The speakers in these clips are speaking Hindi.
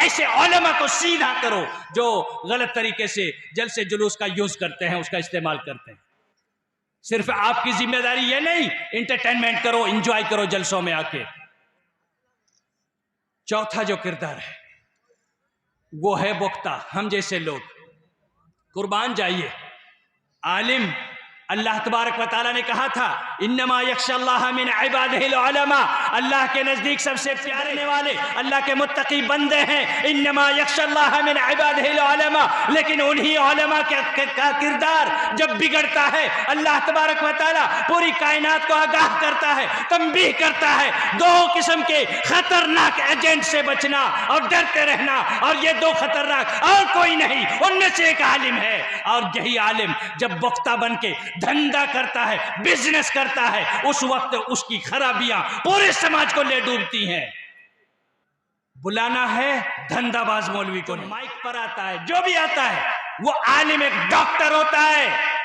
ऐसे उलमा को सीधा करो जो गलत तरीके से जलसे जुलूस का यूज करते हैं, उसका इस्तेमाल करते हैं। सिर्फ आपकी जिम्मेदारी ये नहीं, इंटरटेनमेंट करो, एंजॉय करो जलसों में आके। चौथा जो किरदार है वो है वक्ता, हम जैसे लोग। कुर्बान जाइए, आलिम, अल्लाह तबारक व तआला ने कहा था इन्नमा यख्शल्लाह मिन इबादिहिल उलमा, अल्लाह के नजदीक सबसे प्यारे वाले अल्लाह के मुत्तकी बंदे हैं। इन्नमा यख्शल्लाह मिन इबादिहिल उलमा, लेकिन उन्हीं उलमा का किरदार जब बिगड़ता है, अल्लाह तबारक व तआला पूरी कायनात को आगाह करता है, तंबीह करता है, दो किस्म के खतरनाक एजेंट से बचना और डरते रहना, और ये दो खतरनाक और कोई नहीं, उनमें से एक आलिम है। और यही आलिम जब वक्ता बन के धंधा करता है, बिजनेस करता है, उस वक्त उसकी खराबियां पूरे समाज को ले डूबती हैं। बुलाना है धंधाबाज मौलवी को, माइक पर आता है, जो भी आता है वो आलिम एक डॉक्टर होता है।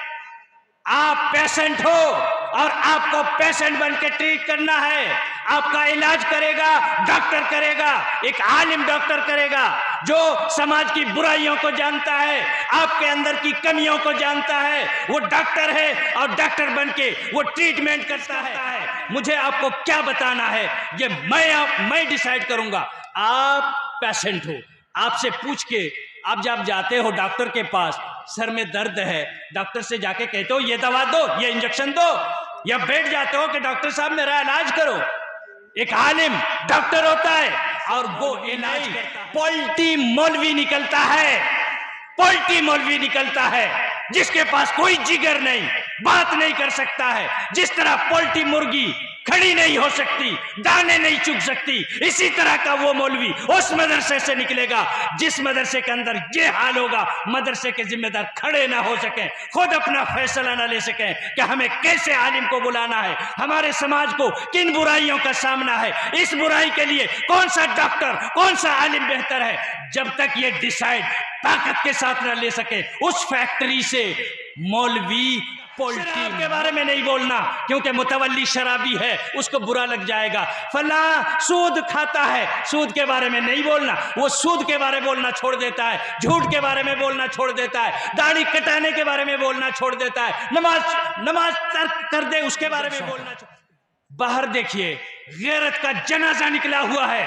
आप पेशेंट हो और आपको पेशेंट बन के ट्रीट करना है। आपका इलाज करेगा डॉक्टर करेगा, एक आलिम डॉक्टर करेगा जो समाज की बुराइयों को जानता है, आपके अंदर की कमियों को जानता है, वो डॉक्टर है और डॉक्टर बन के वो ट्रीटमेंट करता है। मुझे आपको क्या बताना है ये मैं डिसाइड करूंगा। आप पेशेंट हो, आपसे पूछ के आप जब जाते हो डॉक्टर के पास, सर में दर्द है, डॉक्टर से जाके कहते हो ये दवा दो, ये इंजेक्शन दो, या बैठ जाते हो कि डॉक्टर साहब मेरा इलाज करो। एक आलिम डॉक्टर होता है और वो इलाज करता है। पोल्टी मौलवी निकलता है, पोल्टी मौलवी निकलता है जिसके पास कोई जिगर नहीं, बात नहीं कर सकता है। जिस तरह पोल्टी मुर्गी खड़ी नहीं हो सकती, दाने नहीं चुग सकती, इसी तरह का वो मौलवी उस मदरसे से निकलेगा जिस मदरसे के अंदर ये हाल होगा, मदरसे के जिम्मेदार खड़े ना हो सकें, खुद अपना फैसला ना ले सकें कि हमें कैसे आलिम को बुलाना है, हमारे समाज को किन बुराइयों का सामना है, इस बुराई के लिए कौन सा डॉक्टर कौन सा आलिम बेहतर है। जब तक ये डिसाइड ताकत के साथ ना ले सके, उस फैक्ट्री से मौलवी पोल्ट्री के बारे में नहीं बोलना, क्योंकि मुतवल्ली शराबी है, उसको बुरा लग जाएगा। फला सूद खाता है, सूद के बारे में नहीं बोलना, वो सूद के बारे में बोलना छोड़ देता है, झूठ के बारे में बोलना छोड़ देता है, दाढ़ी कटाने के बारे में बोलना छोड़ देता है, नमाज तर्क कर दे उसके बारे में बोलना। बाहर देखिए गैरत का जनाजा निकला हुआ है।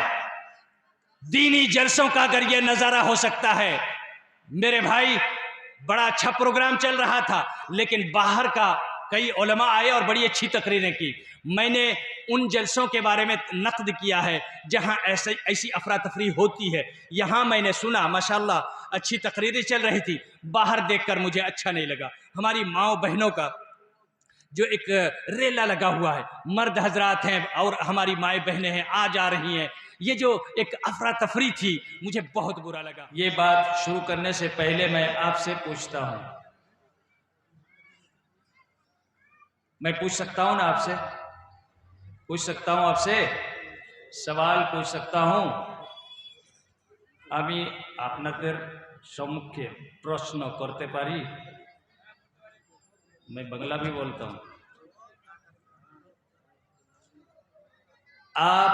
दीनी जलसों का अगर ये नजारा हो सकता है, मेरे भाई बड़ा अच्छा प्रोग्राम चल रहा था, लेकिन बाहर का कई उलमा आए और बड़ी अच्छी तकरीरें की। मैंने उन जलसों के बारे में नक़द किया है जहां ऐसी अफरा तफरी होती है। यहाँ मैंने सुना माशाल्लाह अच्छी तकरीरें चल रही थी, बाहर देखकर मुझे अच्छा नहीं लगा। हमारी माओ बहनों का जो एक रेला लगा हुआ है, मर्द हजरात हैं और हमारी माएँ बहनें हैं, आ जा रही हैं, ये जो एक अफरा तफरी थी मुझे बहुत बुरा लगा। ये बात शुरू करने से पहले मैं आपसे पूछता हूं, मैं पूछ सकता हूं ना आपसे, पूछ सकता हूं आपसे, सवाल पूछ सकता हूं? আমি আপনাদের সম্মুখে প্রশ্ন করতে পারি? मैं बंगला भी बोलता हूं। आप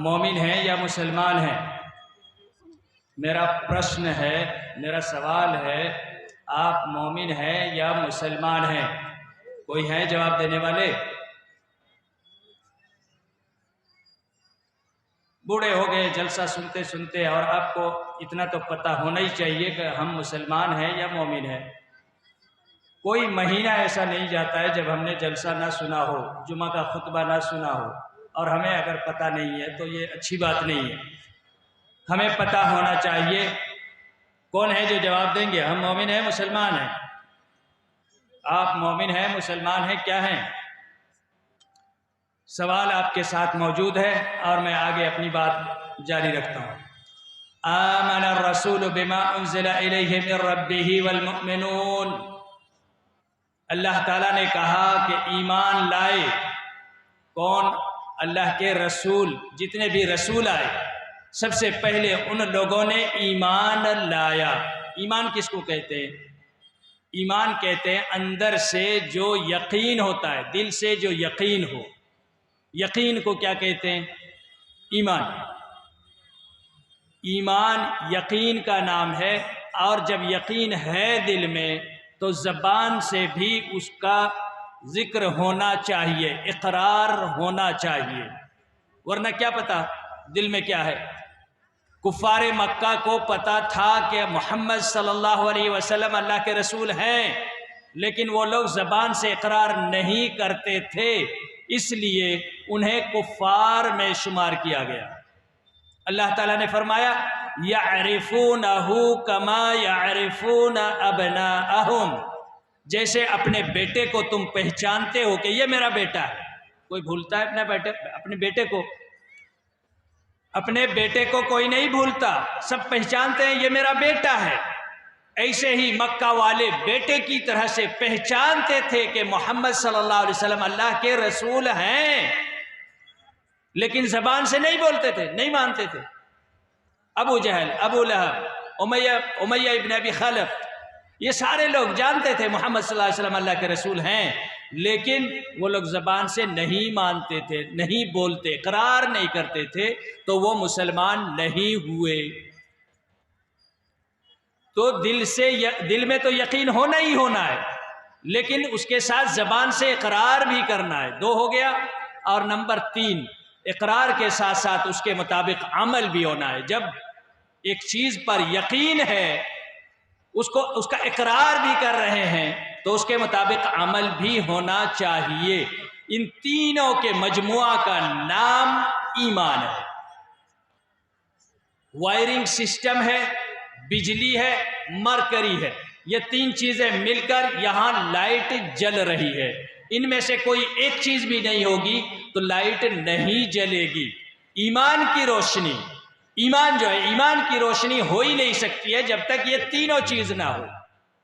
मोमिन हैं या मुसलमान हैं? मेरा प्रश्न है, मेरा सवाल है, आप मोमिन हैं या मुसलमान हैं? कोई है जवाब देने वाले? बूढ़े हो गए जलसा सुनते सुनते, और आपको इतना तो पता होना ही चाहिए कि हम मुसलमान हैं या मोमिन हैं। कोई महीना ऐसा नहीं जाता है जब हमने जलसा ना सुना हो, जुमा का खुतबा ना सुना हो, और हमें अगर पता नहीं है तो ये अच्छी बात नहीं है। हमें पता होना चाहिए। कौन है जो जवाब देंगे? हम मोमिन हैं मुसलमान हैं? आप मोमिन हैं मुसलमान हैं, क्या हैं? सवाल आपके साथ मौजूद है और मैं आगे अपनी बात जारी रखता हूँ। आमन रसूल बिमा उन्ज़िला इलैहि मिन रब्बिही वल मुमिनून, अल्लाह ताला ने कहा कि ईमान लाए कौन? अल्लाह के रसूल, जितने भी रसूल आए सबसे पहले उन लोगों ने ईमान लाया। ईमान किसको कहते हैं? ईमान कहते हैं अंदर से जो यकीन होता है, दिल से जो यकीन हो, यकीन को क्या कहते हैं? ईमान। ईमान यकीन का नाम है, और जब यकीन है दिल में तो ज़बान से भी उसका ज़िक्र होना चाहिए, इकरार होना चाहिए, वरना क्या पता दिल में क्या है। कुफ़ारे मक्का को पता था कि मोहम्मद सल्लल्लाहु अलैहि वसल्लम अल्लाह के रसूल हैं, लेकिन वो लोग ज़बान से इकरार नहीं करते थे, इसलिए उन्हें कुफ़ार में शुमार किया गया। अल्लाह ताला ने फरमाया यअरिफूनहु कमा यअरिफून अबनाअहुम, जैसे अपने बेटे को तुम पहचानते हो कि ये मेरा बेटा है। कोई भूलता है अपने बेटे को? अपने बेटे को कोई नहीं भूलता, सब पहचानते हैं ये मेरा बेटा है। ऐसे ही मक्का वाले बेटे की तरह से पहचानते थे कि मोहम्मद सल्लल्लाहु अलैहि वसल्लम अल्लाह के रसूल हैं, लेकिन ज़बान से नहीं बोलते थे, नहीं मानते थे। अबू जहल, अबू लहब, उमैया इब्न अबी खलफ, ये सारे लोग जानते थे मोहम्मद सल्लल्लाहु अलैहि वसल्लम अल्लाह के रसूल हैं, लेकिन वो लोग ज़बान से नहीं मानते थे, नहीं बोलते, इकरार नहीं करते थे, तो वो मुसलमान नहीं हुए। तो दिल में तो यकीन होना ही होना है, लेकिन उसके साथ ज़बान से इकरार भी करना है। 2 हो गया। और नंबर 3, इकरार के साथ साथ उसके मुताबिक अमल भी होना है। जब एक चीज़ पर यकीन है, उसका इकरार भी कर रहे हैं, तो उसके मुताबिक अमल भी होना चाहिए। इन तीनों के मजमुआ का नाम ईमान है। वायरिंग सिस्टम है, बिजली है, मरकरी है, ये 3 चीजें मिलकर यहां लाइट जल रही है। इनमें से कोई एक चीज भी नहीं होगी तो लाइट नहीं जलेगी। ईमान की रोशनी, ईमान जो है, ईमान की रोशनी हो ही नहीं सकती है जब तक ये तीनों चीज ना हो।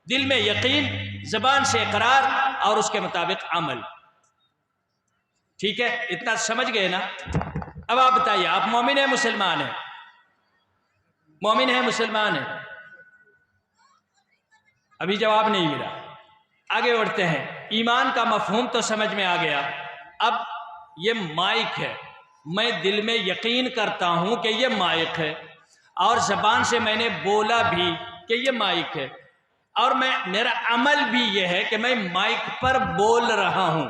दिल में यकीन, जबान से इकरार और उसके मुताबिक अमल। ठीक है, इतना समझ गए ना? अब आप बताइए, आप मोमिन है मुसलमान है? मोमिन है मुसलमान है? अभी जवाब नहीं मिला। आगे बढ़ते हैं। ईमान का मफहूम तो समझ में आ गया। अब ये माइक है, मैं दिल में यकीन करता हूं कि ये माइक है, और जबान से मैंने बोला भी कि ये माइक है, और मेरा अमल भी ये है कि मैं माइक पर बोल रहा हूं।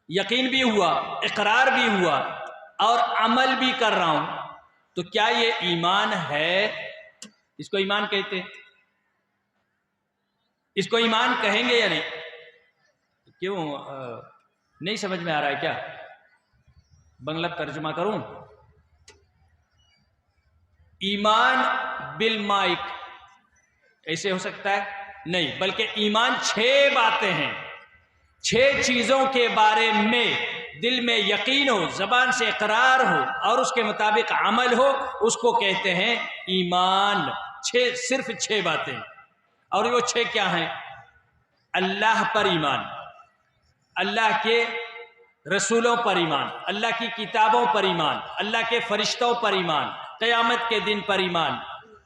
यकीन भी हुआ, इकरार भी हुआ और अमल भी कर रहा हूं, तो क्या ये ईमान है? इसको ईमान कहते हैं? इसको ईमान कहेंगे या नहीं? क्यों नहीं समझ में आ रहा है क्या? बंगला तर्जुमा करूं? ईमान बिल माइक ऐसे हो सकता है? नहीं, बल्कि ईमान 6 बातें हैं। 6 चीजों के बारे में दिल में यकीन हो, जबान से इकरार हो और उसके मुताबिक अमल हो, उसको कहते हैं ईमान। 6, सिर्फ 6 बातें। और वो 6 क्या हैं? अल्लाह पर ईमान, अल्लाह के रसूलों पर ईमान, अल्लाह की किताबों पर ईमान, अल्लाह के फरिश्तों पर ईमान, क़यामत के दिन पर ईमान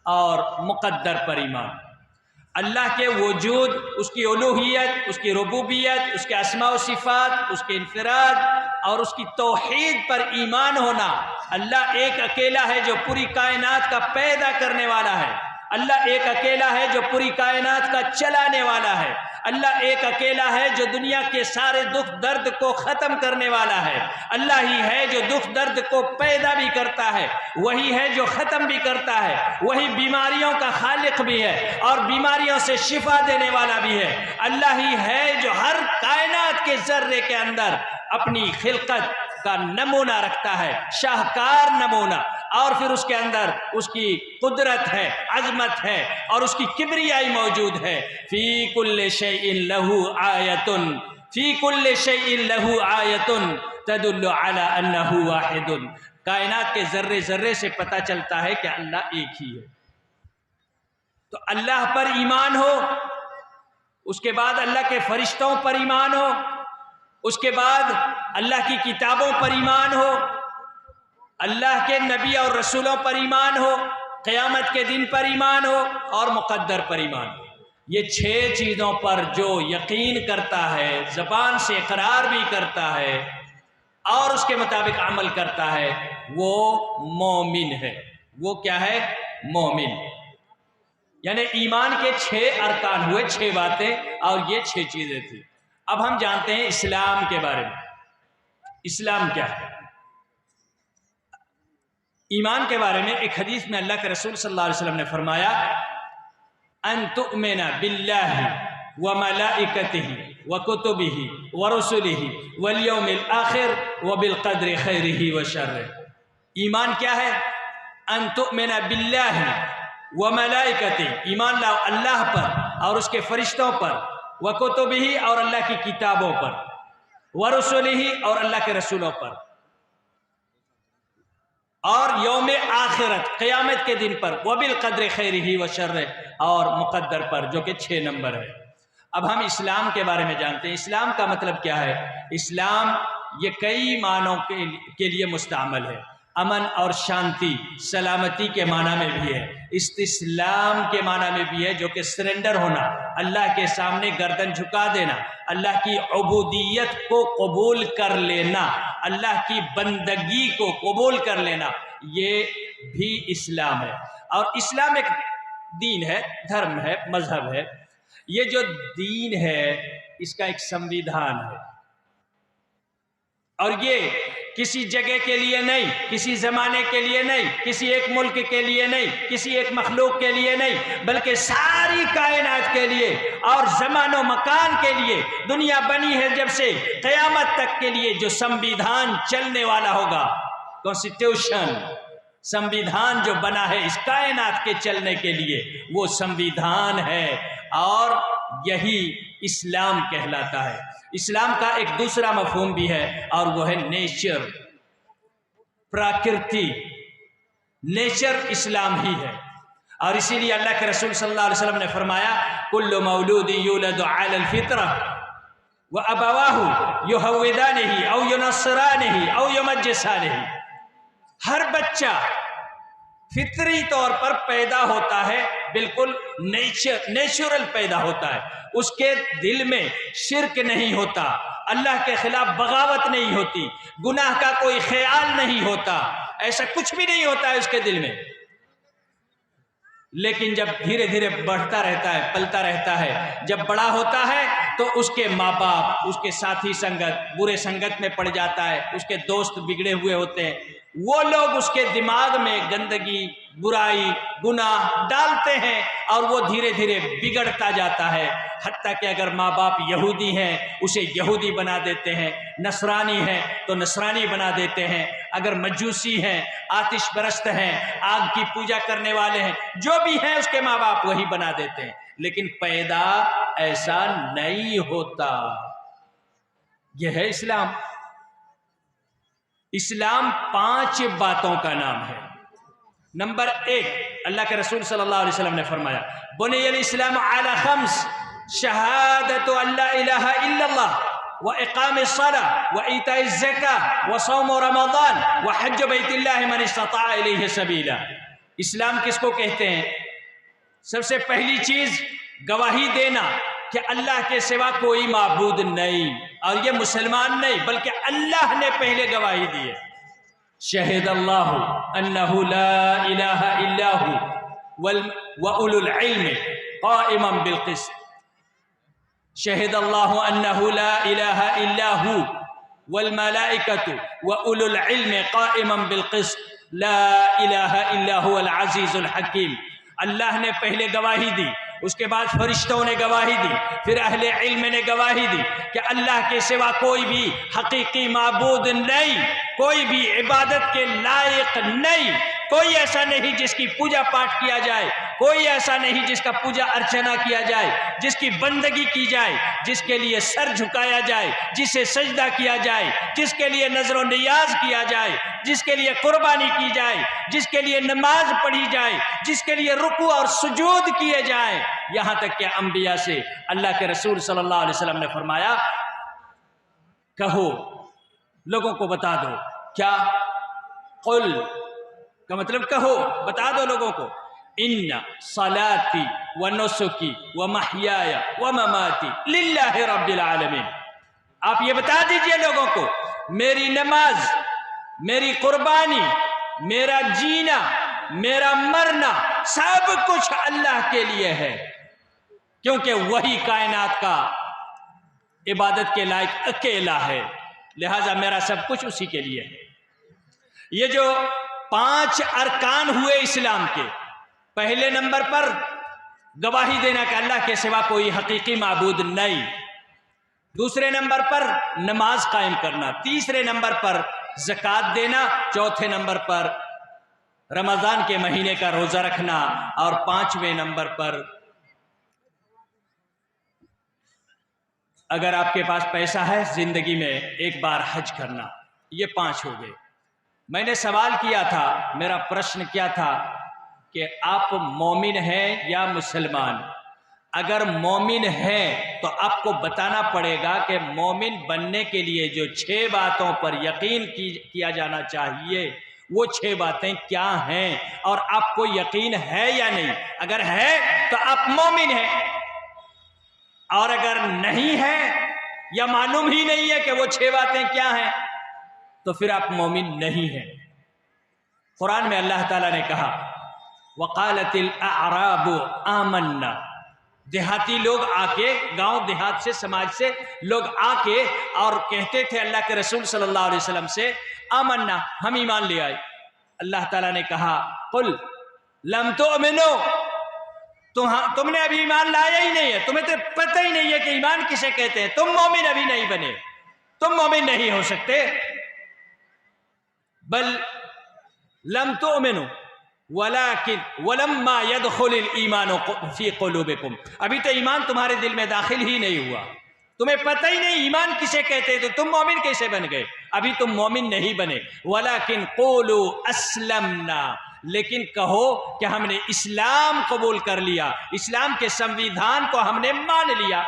और मुक़द्दर पर ईमान। अल्लाह के वजूद, उसकी उलूहियत, उसकी रुबूबियत, उसके अस्मा व सिफ़ात, उसके इन्फिराद और उसकी तौहीद पर ईमान होना। अल्लाह एक अकेला है जो पूरी कायनात का पैदा करने वाला है। अल्लाह एक अकेला है जो पूरी कायनात का चलाने वाला है। अल्लाह एक अकेला है जो दुनिया के सारे दुख दर्द को ख़त्म करने वाला है। अल्लाह ही है जो दुख दर्द को पैदा भी करता है, वही है जो ख़त्म भी करता है, वही बीमारियों का खालिक भी है और बीमारियों से शिफा देने वाला भी है। अल्लाह ही है जो हर कायनात के ज़र्रे के अंदर अपनी खिलकत का नमूना रखता है, शाहकार नमूना, और फिर उसके अंदर उसकी कुदरत है, अजमत है और उसकी किब्रियाई मौजूद है। फी कुल्ले शैइन लहू आयतुन, फी कुल्ले शैइन लहू आयतुन तदुल्लु अला अन्नहु वाहिदुन। कायनात के जर्रे जर्रे से पता चलता है कि अल्लाह एक ही है। तो अल्लाह पर ईमान हो, उसके बाद अल्लाह के फरिश्तों पर ईमान हो, उसके बाद अल्लाह की किताबों पर ईमान हो, अल्लाह के नबी और रसूलों पर ईमान हो, क़यामत के दिन पर ईमान हो और मुक़द्दर पर ईमान हो। ये 6 चीज़ों पर जो यकीन करता है, ज़बान से इक़रार भी करता है और उसके मुताबिक अमल करता है, वो मोमिन है। वो क्या है? मोमिन। यानी ईमान के 6 अरकान हुए, 6 बातें, और ये 6 चीजें थी। अब हम जानते हैं इस्लाम के बारे में। इस्लाम क्या है? ईमान के बारे में एक हदीस में अल्लाह के रसूल सल्लल्लाहु अलैहि वसल्लम ने फरमाया, अन तु'मिना बिल्लाहि व मलाइकतिहि व कुतुबिहि व रुसुलिहि वल यौमिल आखिर व बिल क़द्रि खैरिहि व शर्रिहि। ईमान क्या है? अन तु'मिना बिल्लाहि व मलाइकतिहि, ईमान लाओ अल्लाह पर और उसके फरिश्तों पर, व कुतुबिहि और अल्लाह की किताबों पर, व रुसुलिहि और अल्लाह के रसूलों पर, और यौम आखिरत क़यामत के दिन पर, वबिल क़द्र खैरिही व शर्रिही, और मुक़द्दर पर, जो कि 6 नंबर है। अब हम इस्लाम के बारे में जानते हैं। इस्लाम का मतलब क्या है? इस्लाम ये कई मानों के लिए मुस्तअमल है। अमन और शांति, सलामती के माना में भी है, इस्तिस्लाम के माना में भी है, जो कि सरेंडर होना, अल्लाह के सामने गर्दन झुका देना, अल्लाह की उबूदियत को कबूल कर लेना, अल्लाह की बंदगी को कबूल कर लेना, ये भी इस्लाम है। और इस्लाम एक दीन है, धर्म है, मजहब है। ये जो दीन है इसका एक संविधान है, और ये किसी जगह के लिए नहीं, किसी ज़माने के लिए नहीं, किसी एक मुल्क के लिए नहीं, किसी एक मखलूक के लिए नहीं, बल्कि सारी कायनात के लिए और ज़मानो मकान के लिए, दुनिया बनी है जब से क़यामत तक के लिए जो संविधान चलने वाला होगा, कॉन्स्टिट्यूशन, संविधान जो बना है इस कायनात के चलने के लिए, वो संविधान है, और यही इस्लाम कहलाता है। इस्लाम का एक दूसरा मफहूम भी है, और वो है नेचर, प्रकृति। नेचर इस्लाम ही है। और इसीलिए अल्लाह के रसूल सल्लल्लाहु अलैहि वसल्लम ने फरमाया, कुल्लु मौलूदी यूलदु अलल फितरा व अबवाहु युहव्विदानिही औ युनस्सरानिही औ युमज्जिसानिही। हर बच्चा फितरी तौर पर पैदा होता है, बिल्कुल नेचुरल पैदा होता है, उसके दिल में शिर्क नहीं होता, अल्लाह के खिलाफ बगावत नहीं होती, गुनाह का कोई ख्याल नहीं होता, ऐसा कुछ भी नहीं होता है उसके दिल में। लेकिन जब धीरे धीरे बढ़ता रहता है, पलता रहता है, जब बड़ा होता है तो उसके माँ बाप, उसके साथी संगत, बुरे संगत में पड़ जाता है, उसके दोस्त बिगड़े हुए होते हैं, वो लोग उसके दिमाग में गंदगी, बुराई, गुनाह डालते हैं, और वो धीरे धीरे बिगड़ता जाता है। हत्ता कि अगर माँ बाप यहूदी हैं उसे यहूदी बना देते हैं, नसरानी है तो नसरानी बना देते हैं, अगर मजूसी हैं, आतिश परस्त हैं, आग की पूजा करने वाले हैं, जो भी हैं उसके माँ बाप वही बना देते हैं। लेकिन पैदा ऐसा नहीं होता। यह है इस्लाम। इस्लाम 5 बातों का नाम है। नंबर 1, अल्लाह के रसूल सल्लल्लाहु अलैहि वसल्लम ने फरमाया, बुनियल इस्लाम अला खम्स, शहादतु अल्ला इलाहा इल्लल्लाह व इकामिस सलाह व ईताइज ज़कात व सौम रमज़ान व हज बैतिल्लाह मन इस्तताअ इलैहि सबीला। इस्लाम किसको कहते हैं? सबसे पहली चीज गवाही देना कि अल्लाह के सिवा कोई माबूद नहीं, और ये मुसलमान नहीं बल्कि अल्लाह ने पहले गवाही दी है। शहीदल्लाहु अन्नहु ला इलाहा इल्लाहु व उलुल इल्म क़ाइमन बिल क़िस्त। शहीदल्लाहु अन्नहु ला इलाहा इल्लाहु वल मलाइकतु व उलुल इल्म क़ाइमन बिल क़िस्त ला इलाहा इल्लाहु अल अज़ीज़ुल हकीम। अल्लाह ने पहले गवाही दी, उसके बाद फरिश्तों ने गवाही दी, फिर अहले इल्म ने गवाही दी कि अल्लाह के सिवा कोई भी हकीकी माबूद नहीं, कोई भी इबादत के लायक नहीं, कोई ऐसा नहीं जिसकी पूजा पाठ किया जाए, कोई ऐसा नहीं जिसका पूजा अर्चना किया जाए, जिसकी बंदगी की जाए, जिसके लिए सर झुकाया जाए, जिसे सजदा किया जाए, जिसके लिए नजर नियाज किया जाए, जिसके लिए कुर्बानी की जाए, जिसके लिए नमाज पढ़ी जाए, जिसके लिए रुकू और सुजूद किए जाए। यहाँ तक कि अंबिया से अल्लाह के रसूल सल्लल्लाहु अलैहि वसल्लम ने फरमाया, कहो, लोगों को बता दो। क्या? कुल का मतलब कहो, बता दो लोगों को, इन्ना सलाती व नुसुकी व महयाया व ममाती लिल्लाहि रब्बिल आलमीन। आप ये बता दीजिए लोगों को, मेरी नमाज, मेरी कुर्बानी, मेरा जीना, मेरा मरना, सब कुछ अल्लाह के लिए है, क्योंकि वही कायनात का इबादत के लायक अकेला है, लिहाजा मेरा सब कुछ उसी के लिए है। ये जो 5 अरकान हुए इस्लाम के, पहले नंबर पर गवाही देना कि अल्लाह के सिवा कोई हकीकी माबूद नहीं, दूसरे नंबर पर नमाज कायम करना, तीसरे नंबर पर ज़कात देना, चौथे नंबर पर रमज़ान के महीने का रोज़ा रखना, और 5वें नंबर पर अगर आपके पास पैसा है ज़िंदगी में एक बार हज करना। ये 5 हो गए। मैंने सवाल किया था, मेरा प्रश्न क्या था कि आप मोमिन हैं या मुसलमान? अगर मोमिन हैं तो आपको बताना पड़ेगा कि मोमिन बनने के लिए जो 6 बातों पर यकीन किया जाना चाहिए वो 6 बातें क्या हैं, और आपको यकीन है या नहीं। अगर है तो आप मोमिन हैं, और अगर नहीं है या मालूम ही नहीं है कि वो 6 बातें क्या हैं तो फिर आप मोमिन नहीं हैं। कुरान में अल्लाह ताला ने कहा, वक़ालतिल अअराबु आमन्ना, देहाती लोग आके, गांव देहात से, समाज से लोग आके और कहते थे अल्लाह के रसूल सल्लल्लाहु अलैहि वसल्लम से, आमन्ना, हम ईमान ले आए। अल्लाह ताला ने कहा, कुल लम तुमिनु, तुमने अभी ईमान लाया ही नहीं है, तुम्हें तो पता ही नहीं है कि ईमान किसे कहते हैं, तुम मोमिन अभी नहीं बने, तुम मोमिन नहीं हो सकते। बल लम तुमिनु वलाकिन वलम्मा यदखुलिल ईमानु फी कुलूबिकुम, अभी तो ईमान तुम्हारे दिल में दाखिल ही नहीं हुआ, तुम्हें पता ही नहीं ईमान किसे कहते हैं, तो तुम मोमिन कैसे बन गए? अभी तुम मोमिन नहीं बने। वलाकिन क़ूलू अस्लमना, लेकिन कहो कि हमने इस्लाम कबूल कर लिया, इस्लाम के संविधान को हमने मान लिया।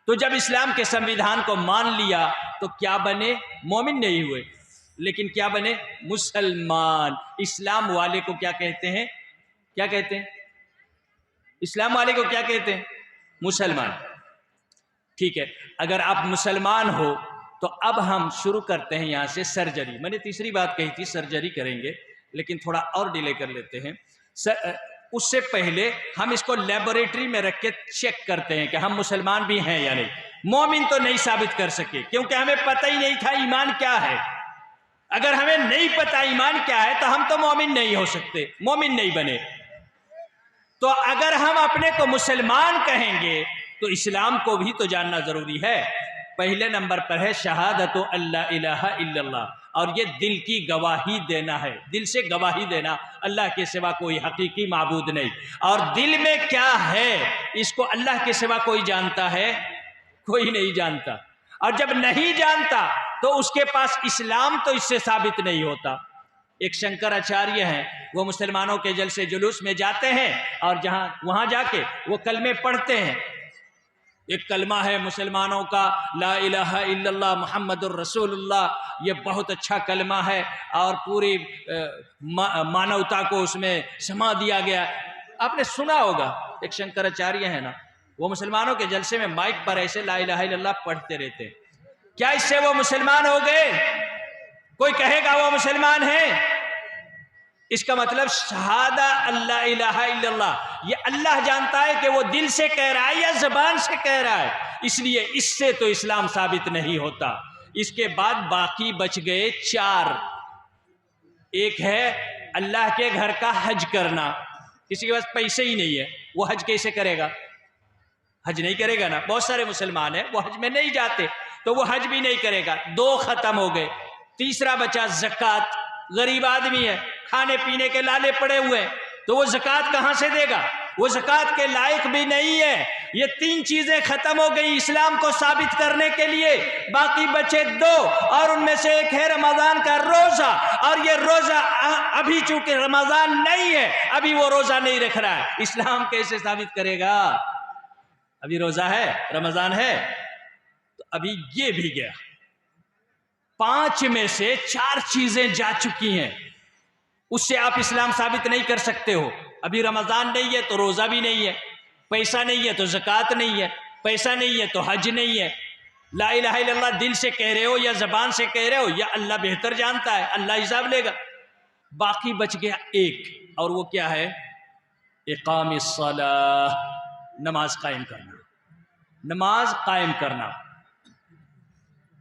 तो जब इस्लाम के संविधान को मान लिया तो क्या बने? मोमिन नहीं हुए, लेकिन क्या बने? मुसलमान। इस्लाम वाले को क्या कहते हैं? क्या कहते हैं? इस्लाम वाले को क्या कहते हैं? मुसलमान। ठीक है, अगर आप मुसलमान हो तो अब हम शुरू करते हैं यहाँ से सर्जरी। मैंने तीसरी बात कही थी सर्जरी करेंगे, लेकिन थोड़ा और डिले कर लेते हैं। उससे पहले हम इसको लेबोरेटरी में रख के चेक करते हैं कि हम मुसलमान भी हैं या नहीं। मोमिन तो नहीं साबित कर सके, क्योंकि हमें पता ही नहीं था ईमान क्या है। अगर हमें नहीं पता ईमान क्या है तो हम तो मोमिन नहीं हो सकते, मोमिन नहीं बने। तो अगर हम अपने को मुसलमान कहेंगे तो इस्लाम को भी तो जानना जरूरी है। पहले नंबर पर है शहादतु अल्ला इलाहा इल्लल्लाह, और ये दिल की गवाही देना है, दिल से गवाही देना अल्लाह के सिवा कोई हकीकी माबूद नहीं। और दिल में क्या है इसको अल्लाह के सिवा कोई जानता है? कोई नहीं जानता। और जब नहीं जानता तो उसके पास इस्लाम तो इससे साबित नहीं होता। एक शंकराचार्य हैं, वो मुसलमानों के जलसे जुलूस में जाते हैं और वहां जाके वो कलमे पढ़ते हैं। एक कलमा है मुसलमानों का, ला इलाहा इल्लल्लाह मुहम्मदुर रसूलुल्लाह, ये बहुत अच्छा कलमा है और पूरी मानवता को उसमें समा दिया गया। आपने सुना होगा, एक शंकराचार्य है ना, वो मुसलमानों के जलसे में माइक पर ऐसे ला इलाहा इल्लल्लाह पढ़ते रहते हैं। क्या इससे वो मुसलमान हो गए? कोई कहेगा वो मुसलमान है? इसका मतलब शहादा अल्ला इलाहा इल्लल्लाह, ये अल्लाह जानता है कि वो दिल से कह रहा है या जबान से कह रहा है, इसलिए इससे तो इस्लाम साबित नहीं होता। इसके बाद बाकी बच गए 4। एक है अल्लाह के घर का हज करना। किसी के पास पैसे ही नहीं है, वो हज कैसे करेगा? हज नहीं करेगा ना। बहुत सारे मुसलमान हैं वो हज में नहीं जाते, तो वो हज भी नहीं करेगा। 2 खत्म हो गए। तीसरा बचा ज़कात। गरीब आदमी है, खाने पीने के लाले पड़े हुए हैं, तो वो ज़कात कहाँ से देगा? वो ज़कात के लायक भी नहीं है। ये 3 चीजें खत्म हो गई इस्लाम को साबित करने के लिए। बाकी बचे 2, और उनमें से एक है रमजान का रोजा। और ये रोजा अभी चूंकि रमजान नहीं है, अभी वो रोजा नहीं रख रहा है, इस्लाम कैसे साबित करेगा? अभी रोजा है, रमजान है, तो अभी ये भी गया। 5 में से 4 चीजें जा चुकी हैं, उससे आप इस्लाम साबित नहीं कर सकते हो। अभी रमजान नहीं है तो रोजा भी नहीं है, पैसा नहीं है तो ज़कात नहीं है, पैसा नहीं है तो हज नहीं है। ला इलाहा इल्लल्लाह दिल से कह रहे हो या जबान से कह रहे हो, या अल्लाह बेहतर जानता है, अल्लाह हिसाब लेगा। बाकी बच गया एक, और वो क्या है? इकामिस्सलाह, नमाज कायम करना। नमाज कायम करना,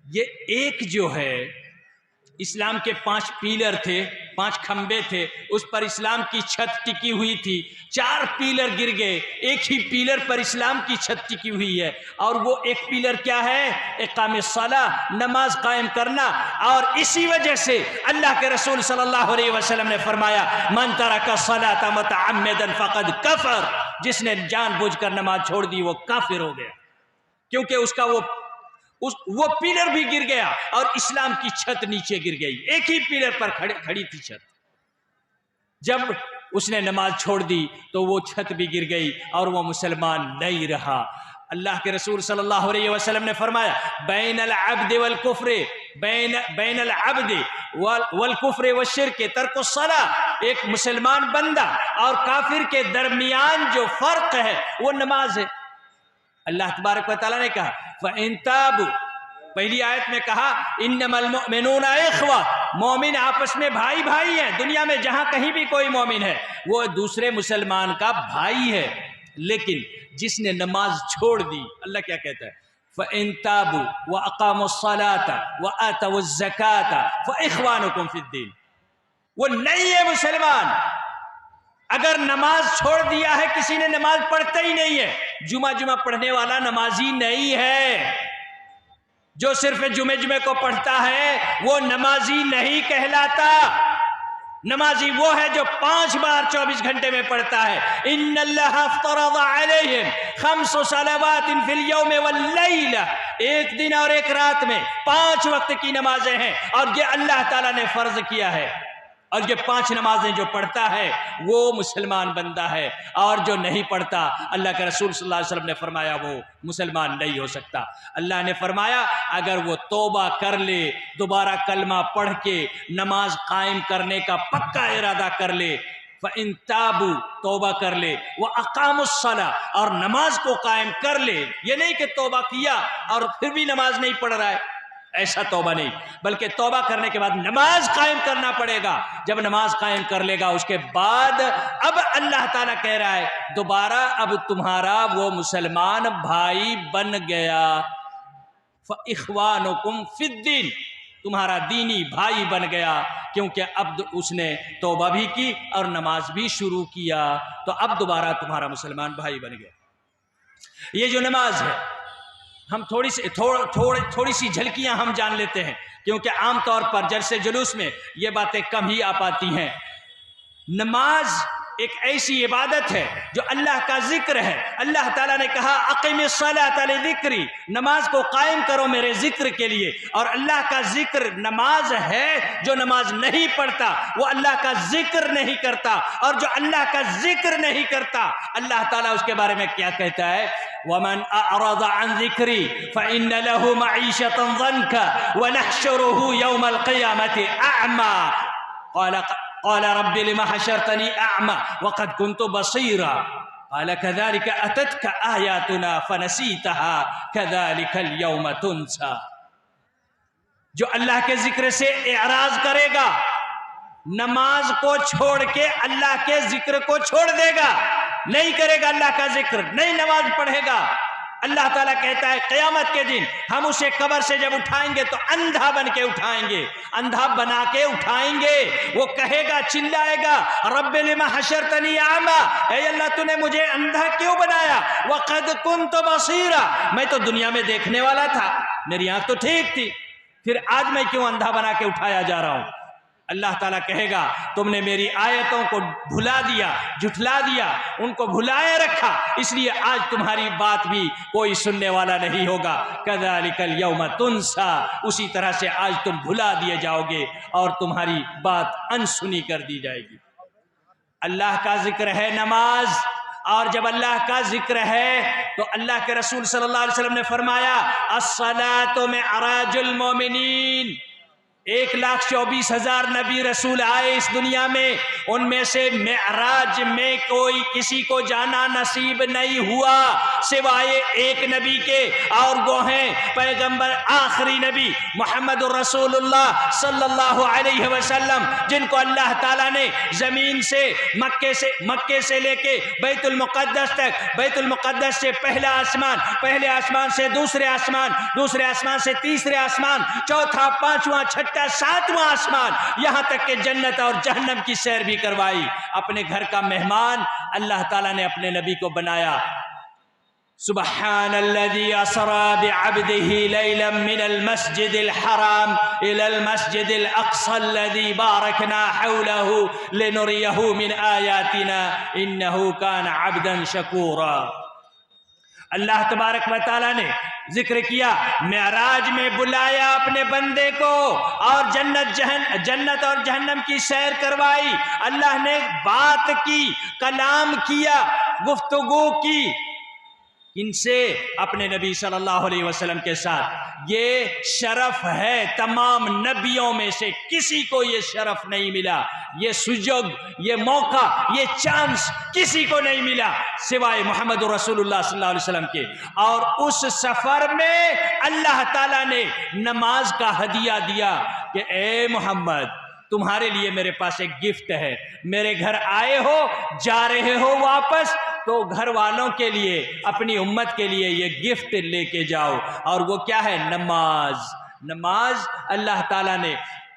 ये एक जो है, इस्लाम के 5 पीलर थे, 5 खंबे थे, उस पर इस्लाम की छत टिकी हुई थी। 4 पीलर गिर गए, एक ही पीलर पर इस्लाम की छत टिकी हुई है, और वो एक पीलर क्या है? इकामिस्सलाह, नमाज कायम करना। और इसी वजह से अल्लाह के रसूल सल्लल्लाहु अलैहि वसल्लम ने फरमाया, मन तरका सलाता मुतअम्मिदन फक़द कफ़र, जिसने जानबूझकर नमाज छोड़ दी वो काफिर हो गया, क्योंकि उसका वो पीलर भी गिर गया और इस्लाम की छत नीचे गिर गई। एक ही पीलर पर खड़ी थी छत, जब उसने नमाज छोड़ दी तो वो छत भी गिर गई और वो मुसलमान नहीं रहा। अल्लाह के रसूल सल्लल्लाहु अलैहि वसल्लम ने फरमाया, बैनल अब्द वल कुफ्र, बैनल अब्द वल कुफ्र व शिर्क तर्कुस सलाह, एक मुसलमान बंदा और काफिर के दरमियान जो फर्क है वो नमाज है। अल्लाह तबारक व तआला ने कहा फ़इन ताबू, पहली आयत में कहा इन्नमल मुमिनूना इख्वा, मोमिन आपस में भाई भाई हैं। दुनिया में जहां कहीं भी कोई मोमिन है वो दूसरे मुसलमान का भाई है। लेकिन जिसने नमाज छोड़ दी, अल्लाह क्या कहता है? फ़इन ताबू व अक़ामुस्सलाता व आतवुज़्ज़काता फ़इख़्वानुकुम फ़िद्दीन, वो नहीं है मुसलमान। अगर नमाज छोड़ दिया है, किसी ने नमाज पढ़ता ही नहीं है, जुमा पढ़ने वाला नमाजी नहीं है। जो सिर्फ जुमे को पढ़ता है वो नमाजी नहीं कहलाता। नमाजी वो है जो 5 बार 24 घंटे में पढ़ता है। इन्नल्लाह फ़रज़ अलैहिम 5 सलावातिन फिल यौम वल लैला, एक दिन और एक रात में 5 वक्त की नमाजें हैं और ये अल्लाह ताला ने फर्ज किया है। और ये 5 नमाजें जो पढ़ता है वो मुसलमान बंदा है, और जो नहीं पढ़ता, अल्लाह के रसूल सल्लल्लाहु अलैहि वसल्लम ने फरमाया वो मुसलमान नहीं हो सकता। अल्लाह ने फरमाया अगर वो तौबा कर ले, दोबारा कलमा पढ़ के नमाज कायम करने का पक्का इरादा कर ले, फ़इन ताबू, तौबा कर ले, व अक़ामुस्सलाह, और नमाज को कायम कर ले। ये नहीं कि तौबा किया और फिर भी नमाज नहीं पढ़ रहा है, ऐसा तौबा नहीं, बल्कि तौबा करने के बाद नमाज कायम करना पड़ेगा। जब नमाज कायम कर लेगा उसके बाद अब अल्लाह ताला कह रहा है दोबारा अब तुम्हारा वो मुसलमान भाई बन गया, फ़इख़्वानुकुम फ़िद्दीन, तुम्हारा दीनी भाई बन गया, क्योंकि अब उसने तौबा भी की और नमाज भी शुरू किया, तो अब दोबारा तुम्हारा मुसलमान भाई बन गया। ये जो नमाज है, हम थोड़ी सी झलकियां हम जान लेते हैं, क्योंकि आमतौर पर जलसे जुलूस में ये बातें कम ही आ पाती हैं। नमाज एक ऐसी इबादत है जो अल्लाह का जिक्र है। अल्लाह ताला ने कहा अक़िमिस्सलाता लिज़िक्री, नमाज को कायम करो मेरे जिक्र के लिए। और अल्लाह का जिक्र नमाज है। जो नमाज नहीं पढ़ता वो अल्लाह का जिक्र नहीं करता, और जो अल्लाह का जिक्र नहीं करता अल्लाह ताला उसके बारे में क्या कहता है? वमन अअरज़ अन ज़िक्री फ़इन्न लहू मईशतन ज़न्का व नहशुरुहु यौमल क़ियामति अअमा क़ाल रब्बि लिमा हशरतनी अअमा वक़द कुन्तु बसीरा क़ाल कज़ालिक अततका आयातुना फ़नसीतहा कज़ालिकल यौम तुनसा। जो अल्लाह के जिक्र से एराज करेगा, नमाज को छोड़ के अल्लाह के जिक्र को छोड़ देगा, नहीं करेगा अल्लाह का जिक्र, नहीं नमाज पढ़ेगा, अल्लाह ताला कहता है क़यामत के दिन हम उसे कब्र से जब उठाएंगे तो अंधा बन के उठाएंगे, अंधा बना के उठाएंगे। वो कहेगा, चिल्लाएगा, रब्बि लिमा हशरतनी आमा, ऐ अल्लाह तूने मुझे अंधा क्यों बनाया? वक़द कुन्तु बसीरा, मैं तो दुनिया में देखने वाला था, मेरी आंख तो ठीक थी, फिर आज मैं क्यों अंधा बना के उठाया जा रहा हूं? अल्लाह ताला कहेगा तुमने मेरी आयतों को भुला दिया, झुठला दिया, उनको भुलाए रखा, इसलिए आज तुम्हारी बात भी कोई सुनने वाला नहीं होगा। कज़ालिकल यौम तुनसा, उसी तरह से आज तुम भुला दिए जाओगे और तुम्हारी बात अनसुनी कर दी जाएगी। अल्लाह का जिक्र है नमाज, और जब अल्लाह का जिक्र है तो अल्लाह के रसूल सल्लल्लाहु अलैहि वसल्लम ने फरमाया अस्सलातु मिअराजुल मोमिनीन, 1,24,000 नबी रसूल आए इस दुनिया में, उनमें से मेराज में कोई किसी को जाना नसीब नहीं हुआ सिवाय एक नबी के, और वो हैं पैगंबर आखिरी नबी मोहम्मद रसूलुल्लाह सल्लल्लाहु अलैहि वसल्लम, जिनको अल्लाह ताला ने ज़मीन से मक्के से लेके बैतुल मुक़द्दस तक, बैतुल मुक़द्दस से पहले आसमान से दूसरे आसमान से तीसरे आसमान, चौथा, पांचवा, छठा, सातवां आसमान, यहां तक के जन्नत और जहन्नम की सैर भी करवाई। अपने घर का मेहमान अल्लाह ताला ने अपने नबी को बनाया। सुबहानल्लज़ी असरा बिअब्दिही लैलन मिनल मस्जिदिल हराम इलल मस्जिदिल अक़सल्लज़ी बारकना हौलहू लिनुरियहू मिन आयातिना इन्नहू कान अब्दन शकूरा। अल्लाह तबारक व तआला ने जिक्र किया, मेराज में बुलाया अपने बंदे को और जन्नत और जहन्नम की सैर करवाई। अल्लाह ने बात की, कलाम किया, गुफ्तगू की, इनसे अपने नबी सल्लल्लाहु अलैहि वसल्लम के साथ। ये शरफ है, तमाम नबियों में से किसी को ये शरफ नहीं मिला, ये सुजोग, ये मौका, ये चांस किसी को नहीं मिला सिवाय मोहम्मद रसूलुल्लाह सल्लल्लाहु अलैहि वसल्लम के। और उस सफर में अल्लाह ताला ने नमाज का हदिया दिया कि ए मोहम्मद, तुम्हारे लिए मेरे पास एक गिफ्ट है। मेरे घर आए हो, जा रहे हो वापस, तो घर वालों के लिए, अपनी उम्मत के लिए ये गिफ्ट लेके जाओ। और वो क्या है? नमाज। नमाज अल्लाह ताला ने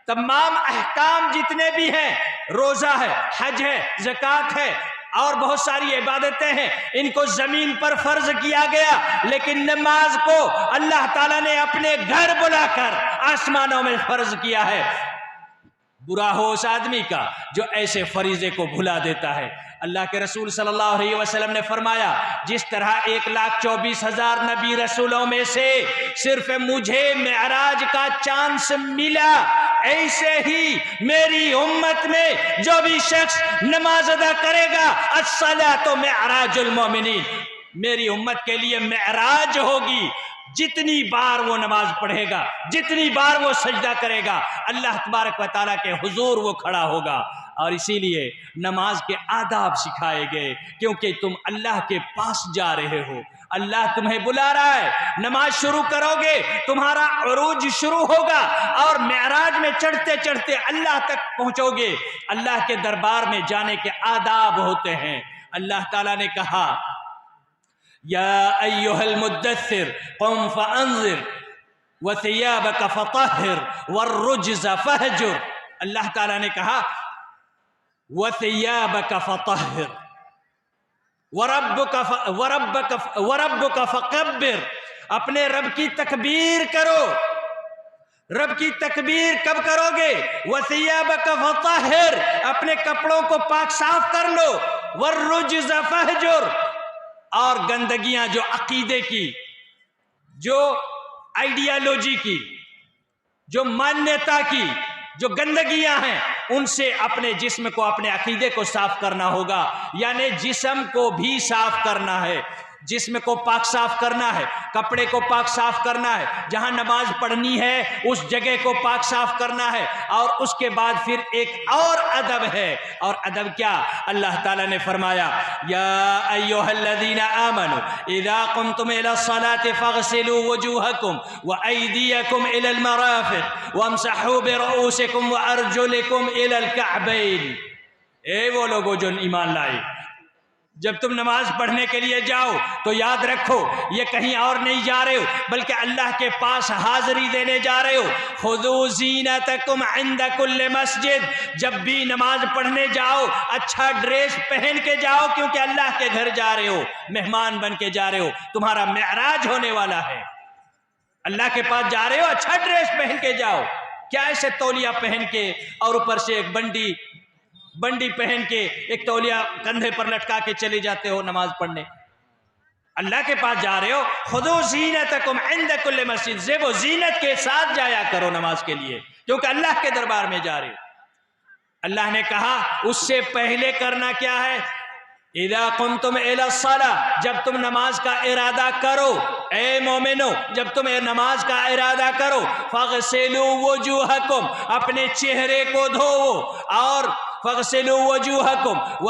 तमाम अहकाम जितने भी हैं, रोज़ा है, हज है, ज़कात है और बहुत सारी इबादतें हैं, इनको ज़मीन पर फ़र्ज किया गया, लेकिन नमाज को अल्लाह ताला ने अपने घर बुलाकर आसमानों में फ़र्ज किया है। बुरा हो उस आदमी का जो ऐसे फरीज़े को भुला देता है। अल्लाह के रसूल सल्लल्लाहु अलैहि वसल्लम ने फरमाया, जिस तरह 1,24,000 नबी रसूलों में से सिर्फ मुझे मेराज का चांस मिला, ऐसे ही मेरी उम्मत में जो भी शख्स नमाज अदा करेगा, अस्सलातु मेराजुल मोमिनीन, मेरी उम्मत के लिए मेराज होगी। जितनी बार वो नमाज पढ़ेगा, जितनी बार वो सजदा करेगा, अल्लाह तबारक व तआला के हुजूर वो खड़ा होगा। और इसीलिए नमाज के आदाब सिखाए गए, क्योंकि तुम अल्लाह के पास जा रहे हो, अल्लाह तुम्हें बुला रहा है। नमाज शुरू करोगे, तुम्हारा उरूज शुरू होगा और मेराज में चढ़ते चढ़ते अल्लाह तक पहुंचोगे। अल्लाह के दरबार में जाने के आदाब होते हैं। अल्लाह ताला ने कहा, या अय्युहल मुद्दस्सिर क़ुम फ़अंज़िर व सियाबक फ़तहिर वर्रुज्ज़ फ़हजुर। अल्लाह ताला ने कहा, व सियाबक फ़तहिर वरब्बक फ़कब्बिर, अपने रब की तकबीर करो। रब की तकबीर कब करोगे? वसियाबक फ़तहिर, अपने कपड़ों को पाक साफ कर लो। वर्रुज्ज़ फ़हजुर, और गंदगियां जो अकीदे की, जो आइडियोलॉजी की, जो मान्यता की जो गंदगियां हैं, उनसे अपने जिस्म को, अपने अकीदे को साफ करना होगा। यानी जिस्म को भी साफ करना है, जिस्म को पाक साफ करना है, कपड़े को पाक साफ करना है, जहां नमाज पढ़नी है उस जगह को पाक साफ करना है। और उसके बाद फिर एक और अदब है, और अदब क्या? अल्लाह ताला ने फरमाया, या अय्युहल्लज़ीना आमनू इज़ा क़ुमतुम इलस्सलाति फ़ग़सिलू वजूहकुम व अयदियकुम इलल मराफ़िक़ वम्सहू बिरुऊसिकुम व अर्जुलिकुम इलल कअबैन। ए वो लोगो जो ईमान लाए, जब तुम नमाज पढ़ने के लिए जाओ तो याद रखो, ये कहीं और नहीं जा रहे हो, बल्कि अल्लाह के पास हाजिरी देने जा रहे हो। खुदू ज़ीनतकुम इंद कुल्ल मस्जिद, जब भी नमाज पढ़ने जाओ अच्छा ड्रेस पहन के जाओ, क्योंकि अल्लाह के घर जा रहे हो, मेहमान बन के जा रहे हो, तुम्हारा मेराज होने वाला है। अल्लाह के पास जा रहे हो, अच्छा ड्रेस पहन के जाओ। क्या ऐसे तौलिया पहन के और ऊपर से एक बंडी पहन के एक तौलिया कंधे पर लटका के चले जाते हो नमाज पढ़ने? अल्लाह के पास जा रहे हो, खुदू ज़ीनतकुम इंद कुल्ल मस्जिद, ज़ेब व ज़ीनत के साथ जाया करो नमाज के लिए, क्योंकि अल्लाह के दरबार में जा रहे हो। अल्लाह ने कहा उससे पहले करना क्या है? इदा कुंतुम इला सला, जब तुम नमाज का इरादा करो, ए मोमिनो जब तुम नमाज का इरादा करो, फगसिलू वजूहकुम, अपने चेहरे को धोवो, और फगसिलू वजूहकुम व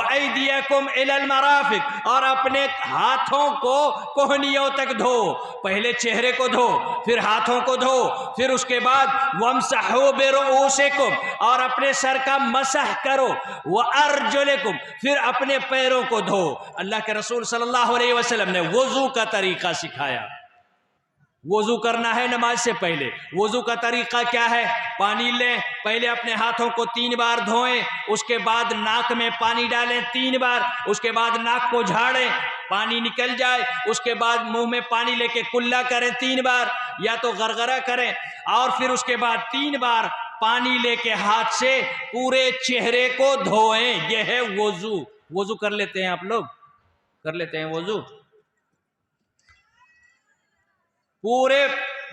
ऐदियकुम इलल मराफिक, और अपने हाथों को कोहनियों तक धो। पहले चेहरे को धो, फिर हाथों को धो, फिर उसके बाद वमसहू बिरुऊसिकुम, और अपने सर का मसह करो, व अर्जुलकुम, फिर अपने पैरों को धो। अल्लाह के रसूल सल्लल्लाहु अलैहि वसल्लम ने वजू का तरीका सिखाया। वजू करना है नमाज से पहले, वजू का तरीका क्या है? पानी लें, पहले अपने हाथों को 3 बार धोएं, उसके बाद नाक में पानी डालें 3 बार, उसके बाद नाक को झाड़ें, पानी निकल जाए, उसके बाद मुंह में पानी लेके कुल्ला करें 3 बार या तो गरगरा करें, और फिर उसके बाद 3 बार पानी लेके हाथ से पूरे चेहरे को धोएं। यह है वजू। वजू कर लेते हैं आप लोग? कर लेते हैं वजू? पूरे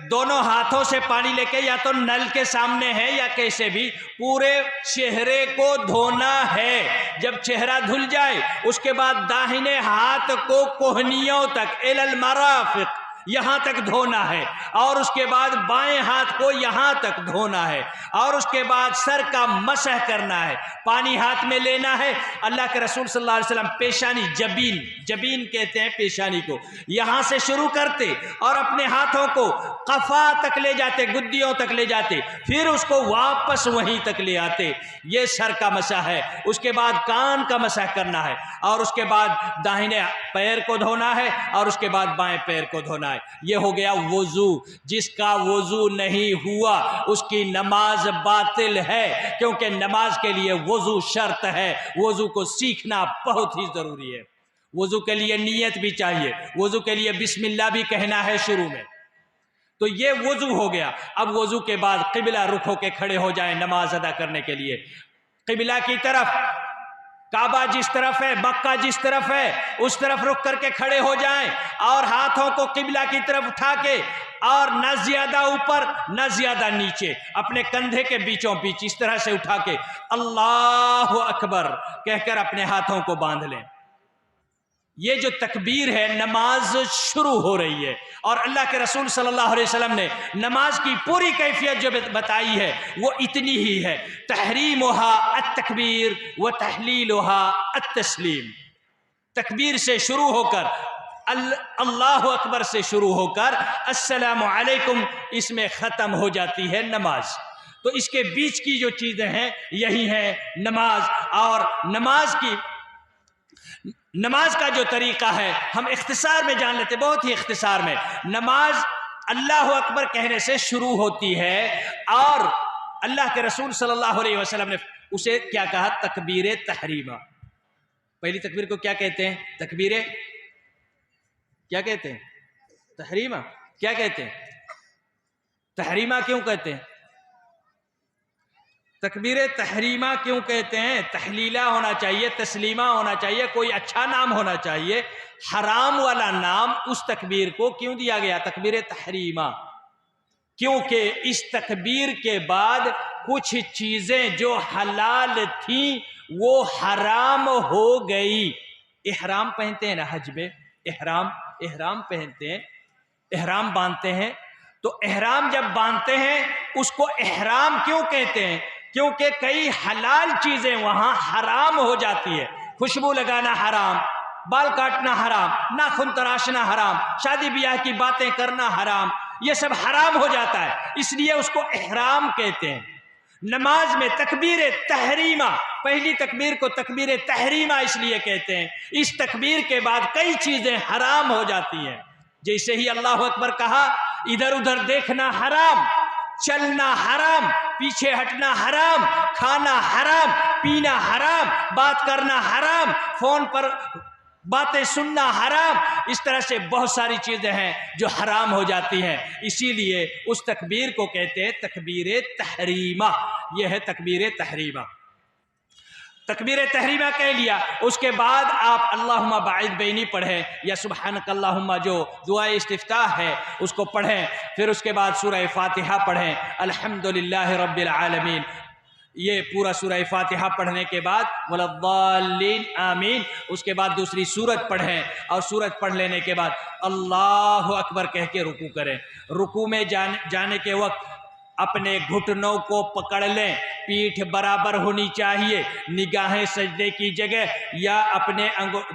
दोनों हाथों से पानी लेके, या तो नल के सामने है या कैसे भी, पूरे चेहरे को धोना है। जब चेहरा धुल जाए उसके बाद दाहिने हाथ को कोहनियों तक, इलल मराफिक, यहां तक धोना है, और उसके बाद बाएं हाथ को यहां तक धोना है, और उसके बाद सर का मसह करना है, पानी हाथ में लेना है। अल्लाह के रसूल सल्लल्लाहु अलैहि वसल्लम पेशानी, जबीन, जबीन कहते हैं पेशानी को, यहां से शुरू करते और अपने हाथों को कफा तक ले जाते, गुद्दियों तक ले जाते, फिर उसको वापस वहीं तक ले आते। ये सर का मसह है। उसके बाद कान का मसह करना है, और उसके बाद दाहिने पैर को धोना है, और उसके बाद बाएं पैर को धोना है। ये हो गया वजू। जिसका वजू नहीं हुआ उसकी नमाज बातिल है, क्योंकि नमाज के लिए वजू शर्त है। वजू को सीखना बहुत ही जरूरी है। वजू के लिए नियत भी चाहिए, वजू के लिए बिस्मिल्लाह भी कहना है शुरू में। तो ये वजू हो गया। अब वजू के बाद किबला रुख होके खड़े हो जाएं नमाज अदा करने के लिए, किबला की तरफ। काबा जिस तरफ है, मक्का जिस तरफ है, उस तरफ रुक करके खड़े हो जाएं, और हाथों को किबला की तरफ उठा के, और न ज्यादा ऊपर न ज्यादा नीचे, अपने कंधे के बीचों बीच इस तरह से उठा के अल्लाहु अकबर कहकर अपने हाथों को बांध लें। ये जो तकबीर है, नमाज शुरू हो रही है। और अल्लाह के रसूल सल्लल्लाहु अलैहि वसल्लम ने नमाज की पूरी कैफियत जो बताई है वो इतनी ही है, तहरीमुहा अत-तकबीर व तहलीलुहा अत-तस्लीम। तकबीर से शुरू होकर, अल्लाहु अकबर से शुरू होकर अस्सलामु अलैकुम, इसमें ख़त्म हो जाती है नमाज। तो इसके बीच की जो चीज़ें हैं यही है नमाज। और नमाज का जो तरीका है हम इख्तिसार में जान लेते, बहुत ही इख्तिसार में। नमाज अल्लाह अकबर कहने से शुरू होती है, और अल्लाह के रसूल सल्लल्लाहु अलैहि वसल्लम ने उसे क्या कहा? तकबीर तहरीमा। पहली तकबीर को क्या कहते हैं? तकबीर क्या कहते हैं? तहरीमा। क्या कहते हैं? तहरीमा क्यों कहते हैं? तकबीर तहरीमा क्यों कहते हैं? तहलीला होना चाहिए, तस्लीमा होना चाहिए, कोई अच्छा नाम होना चाहिए। हराम वाला नाम उस तकबीर को क्यों दिया गया? तकबीर तहरीमा। क्योंकि इस तकबीर के बाद कुछ चीजें जो हलाल थी वो हराम हो गई। इहराम पहनते हैं ना, हज में इहराम पहनते हैं, इहराम बांधते हैं। तो इहराम जब बांधते हैं उसको इहराम क्यों कहते हैं? क्योंकि कई हलाल चीजें वहां हराम हो जाती है। खुशबू लगाना हराम, बाल काटना हराम, नाखून तराशना हराम, शादी ब्याह की बातें करना हराम, ये सब हराम हो जाता है, इसलिए उसको इहराम कहते हैं। नमाज में तकबीर तहरीमा, पहली तकबीर को तकबीर तहरीमा इसलिए कहते हैं, इस तकबीर के बाद कई चीजें हराम हो जाती हैं। जैसे ही अल्लाह अकबर कहा, इधर उधर देखना हराम, चलना हराम, पीछे हटना हराम, खाना हराम, पीना हराम, बात करना हराम, फोन पर बातें सुनना हराम। इस तरह से बहुत सारी चीजें हैं जो हराम हो जाती हैं, इसीलिए उस तकबीर को कहते हैं तकबीर तहरीमा। यह है तकबीर तहरीमा। तकबीर तहरीमा कह लिया, उसके बाद आप अल्लाहुम्मा बाइद बैनी पढ़ें या सुब्हानक अल्लाहुम्मा जो दुआ इस्तिफ्ताह है उसको पढ़ें। फिर उसके बाद सूरह फातिहा पढ़ें, अल्हम्दुलिल्लाहि रब्बिल आलमीन, ये पूरा सूरह फातिहा पढ़ने के बाद वलद्दाल्लीन आमीन, उसके बाद दूसरी सूरत पढ़ें और सूरत पढ़ लेने के बाद अल्लाह अकबर कह के रुकू करें। रुकू में जाने के वक्त अपने घुटनों को पकड़ लें, पीठ बराबर होनी चाहिए, निगाहें सजदे की जगह या अपने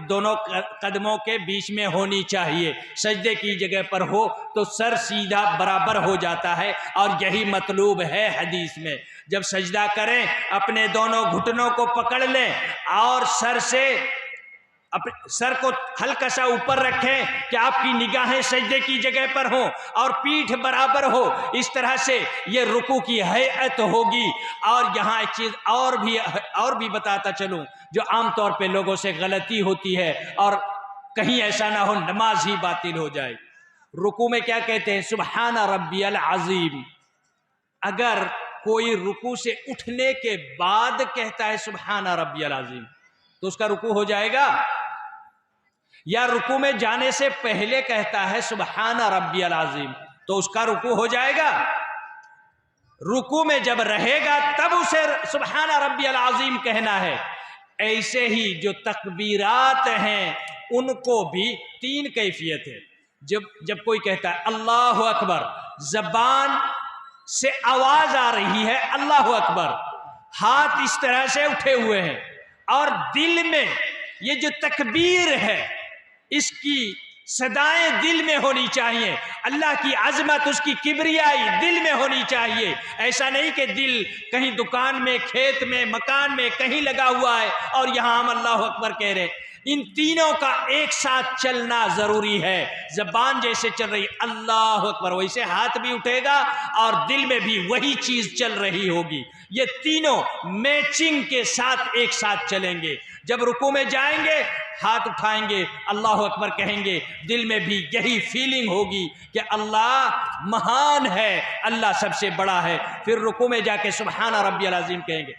दोनों कदमों के बीच में होनी चाहिए। सजदे की जगह पर हो तो सर सीधा बराबर हो जाता है और यही मतलूब है हदीस में। जब सजदा करें अपने दोनों घुटनों को पकड़ लें और सर को हल्का सा ऊपर रखें कि आपकी निगाहें सजदे की जगह पर हो और पीठ बराबर हो। इस तरह से ये रुकू की हैयत होगी। और यहाँ एक चीज़ और भी बताता चलूँ जो आमतौर पे लोगों से गलती होती है और कहीं ऐसा ना हो नमाज ही बातिल हो जाए। रुकू में क्या कहते हैं? सुबहान रब्बियल अज़ीम। अगर कोई रुकू से उठने के बाद कहता है सुबहान रब्बियल अज़ीम तो उसका रुकू हो जाएगा, या रुकू में जाने से पहले कहता है सुबहान रब्बियल अज़ीम तो उसका रुकू हो जाएगा। रुकू में जब रहेगा तब उसे सुबहान रब्बियल अज़ीम कहना है। ऐसे ही जो तकबीरात हैं उनको भी 3 कैफियत है। जब कोई कहता है अल्लाह अकबर, जबान से आवाज आ रही है अल्लाह अकबर, हाथ इस तरह से उठे हुए हैं और दिल में ये जो तकबीर है इसकी सदाएं दिल में होनी चाहिए। अल्लाह की अजमत, उसकी किबरियाई दिल में होनी चाहिए। ऐसा नहीं कि दिल कहीं दुकान में, खेत में, मकान में कहीं लगा हुआ है और यहाँ हम अल्लाह अकबर कह रहे। इन तीनों का एक साथ चलना जरूरी है। जबान जैसे चल रही अल्लाह अकबर वैसे हाथ भी उठेगा और दिल में भी वही चीज चल रही होगी। ये तीनों मैचिंग के साथ एक साथ चलेंगे। जब रुकू में जाएंगे हाथ उठाएंगे अल्लाह अकबर कहेंगे, दिल में भी यही फीलिंग होगी कि अल्लाह महान है, अल्लाह सबसे बड़ा है। फिर रुकू में जाके सुबहान रब्बियल अज़ीम कहेंगे।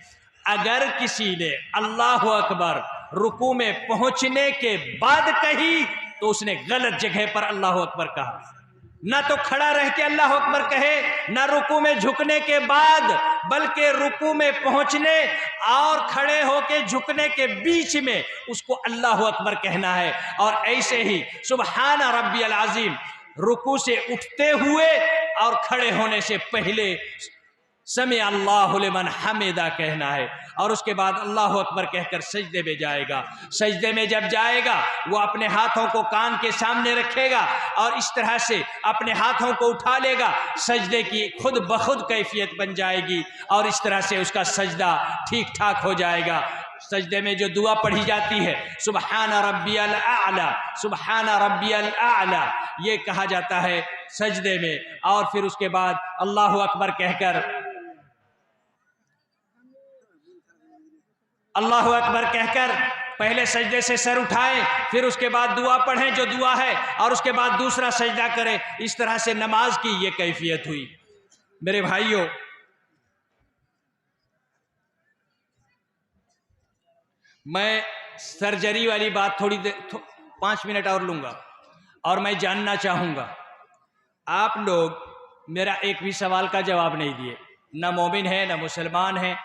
अगर किसी ने अल्लाह अकबर रुकू में पहुंचने के बाद कही तो उसने गलत जगह पर अल्लाह अकबर कहा। ना तो खड़ा रह के अल्लाह अकबर कहे, ना रुकू में झुकने के बाद, बल्कि रुकू में पहुंचने और खड़े होके झुकने के बीच में उसको अल्लाह अकबर कहना है। और ऐसे ही सुबहान रब्बियल अज़ीम रुकू से उठते हुए और खड़े होने से पहले समी अल्लाहु लिमन हमिदा कहना है। और उसके बाद अल्लाह अकबर कहकर सजदे में जाएगा। सजदे में जब जाएगा वो अपने हाथों को कान के सामने रखेगा और इस तरह से अपने हाथों को उठा लेगा। सजदे की खुद ब खुद कैफियत बन जाएगी और इस तरह से उसका सजदा ठीक ठाक हो जाएगा। सजदे में जो दुआ पढ़ी जाती है सुबहान रब्बियल आला, सुबहान रब्बियल आला, ये कहा जाता है सजदे में। और फिर उसके बाद अल्लाह अकबर कहकर अल्लाह अकबर कहकर पहले सजदे से सर उठाएं, फिर उसके बाद दुआ पढ़ें जो दुआ है और उसके बाद दूसरा सजदा करें। इस तरह से नमाज की ये कैफियत हुई। मेरे भाइयों, मैं सर्जरी वाली बात थोड़ी देर 5 मिनट और लूँगा और मैं जानना चाहूँगा, आप लोग मेरा एक भी सवाल का जवाब नहीं दिए। ना मोमिन है, ना मुसलमान है,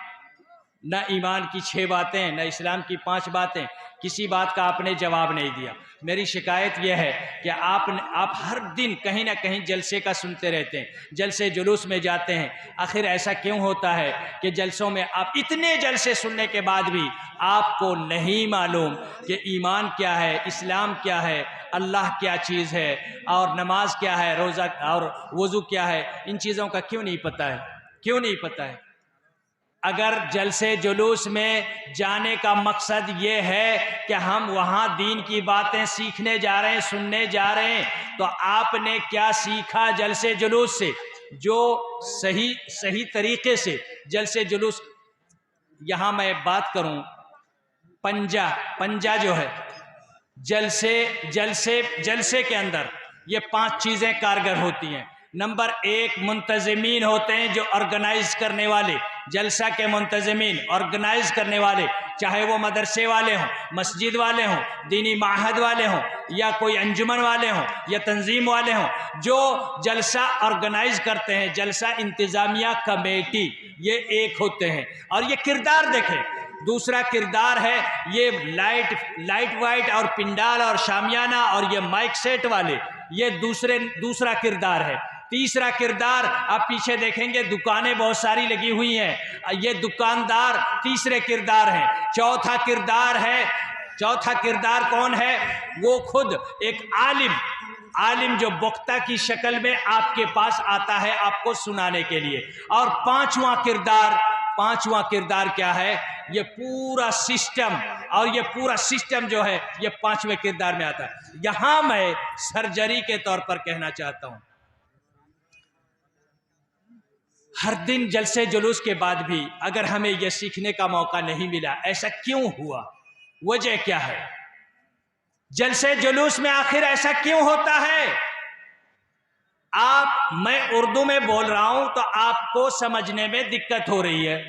न ईमान की 6 बातें, न इस्लाम की 5 बातें, किसी बात का आपने जवाब नहीं दिया। मेरी शिकायत यह है कि आप हर दिन कहीं ना कहीं जलसे का सुनते रहते हैं, जलसे जुलूस में जाते हैं। आखिर ऐसा क्यों होता है कि जलसों में आप इतने जलसे सुनने के बाद भी आपको नहीं मालूम कि ईमान क्या है, इस्लाम क्या है, अल्लाह क्या चीज़ है और नमाज क्या है, रोज़ा और वज़ू क्या है? इन चीज़ों का क्यों नहीं पता है? क्यों नहीं पता है? अगर जलसे जुलूस में जाने का मकसद ये है कि हम वहाँ दीन की बातें सीखने जा रहे हैं, सुनने जा रहे हैं, तो आपने क्या सीखा जलसे जुलूस से? जो सही तरीके से जलसे जुलूस, यहाँ मैं बात करूँ पंजा जो है जलसे के अंदर ये 5 चीज़ें कारगर होती हैं। नंबर 1 मुंतज़मीन होते हैं जो ऑर्गेनाइज करने वाले, जलसा के मुंतज़मीन, ऑर्गेनाइज करने वाले, चाहे वो मदरसे वाले हों, मस्जिद वाले हों, दीनी माहद वाले हों, या कोई अंजुमन वाले हों, या तंजीम वाले हों, जो जलसा ऑर्गेनाइज करते हैं, जलसा इंतज़ामिया कमेटी, ये एक होते हैं। और ये किरदार देखें, दूसरा किरदार है ये लाइट वाइट और पिंडाल और शामियाना और ये माइक सेट वाले, ये दूसरा किरदार है। तीसरा किरदार आप पीछे देखेंगे दुकानें बहुत सारी लगी हुई हैं, ये दुकानदार तीसरे किरदार हैं। चौथा किरदार कौन है? वो खुद एक आलिम जो वक्ता की शक्ल में आपके पास आता है आपको सुनाने के लिए। और पांचवा किरदार क्या है? ये पूरा सिस्टम, और ये पूरा सिस्टम जो है ये पांचवें किरदार में आता है। यहां मैं सर्जरी के तौर पर कहना चाहता हूं, हर दिन जलसे जुलूस के बाद भी अगर हमें यह सीखने का मौका नहीं मिला, ऐसा क्यों हुआ? वजह क्या है? जलसे जुलूस में आखिर ऐसा क्यों होता है? मैं उर्दू में बोल रहा हूं तो आपको समझने में दिक्कत हो रही है।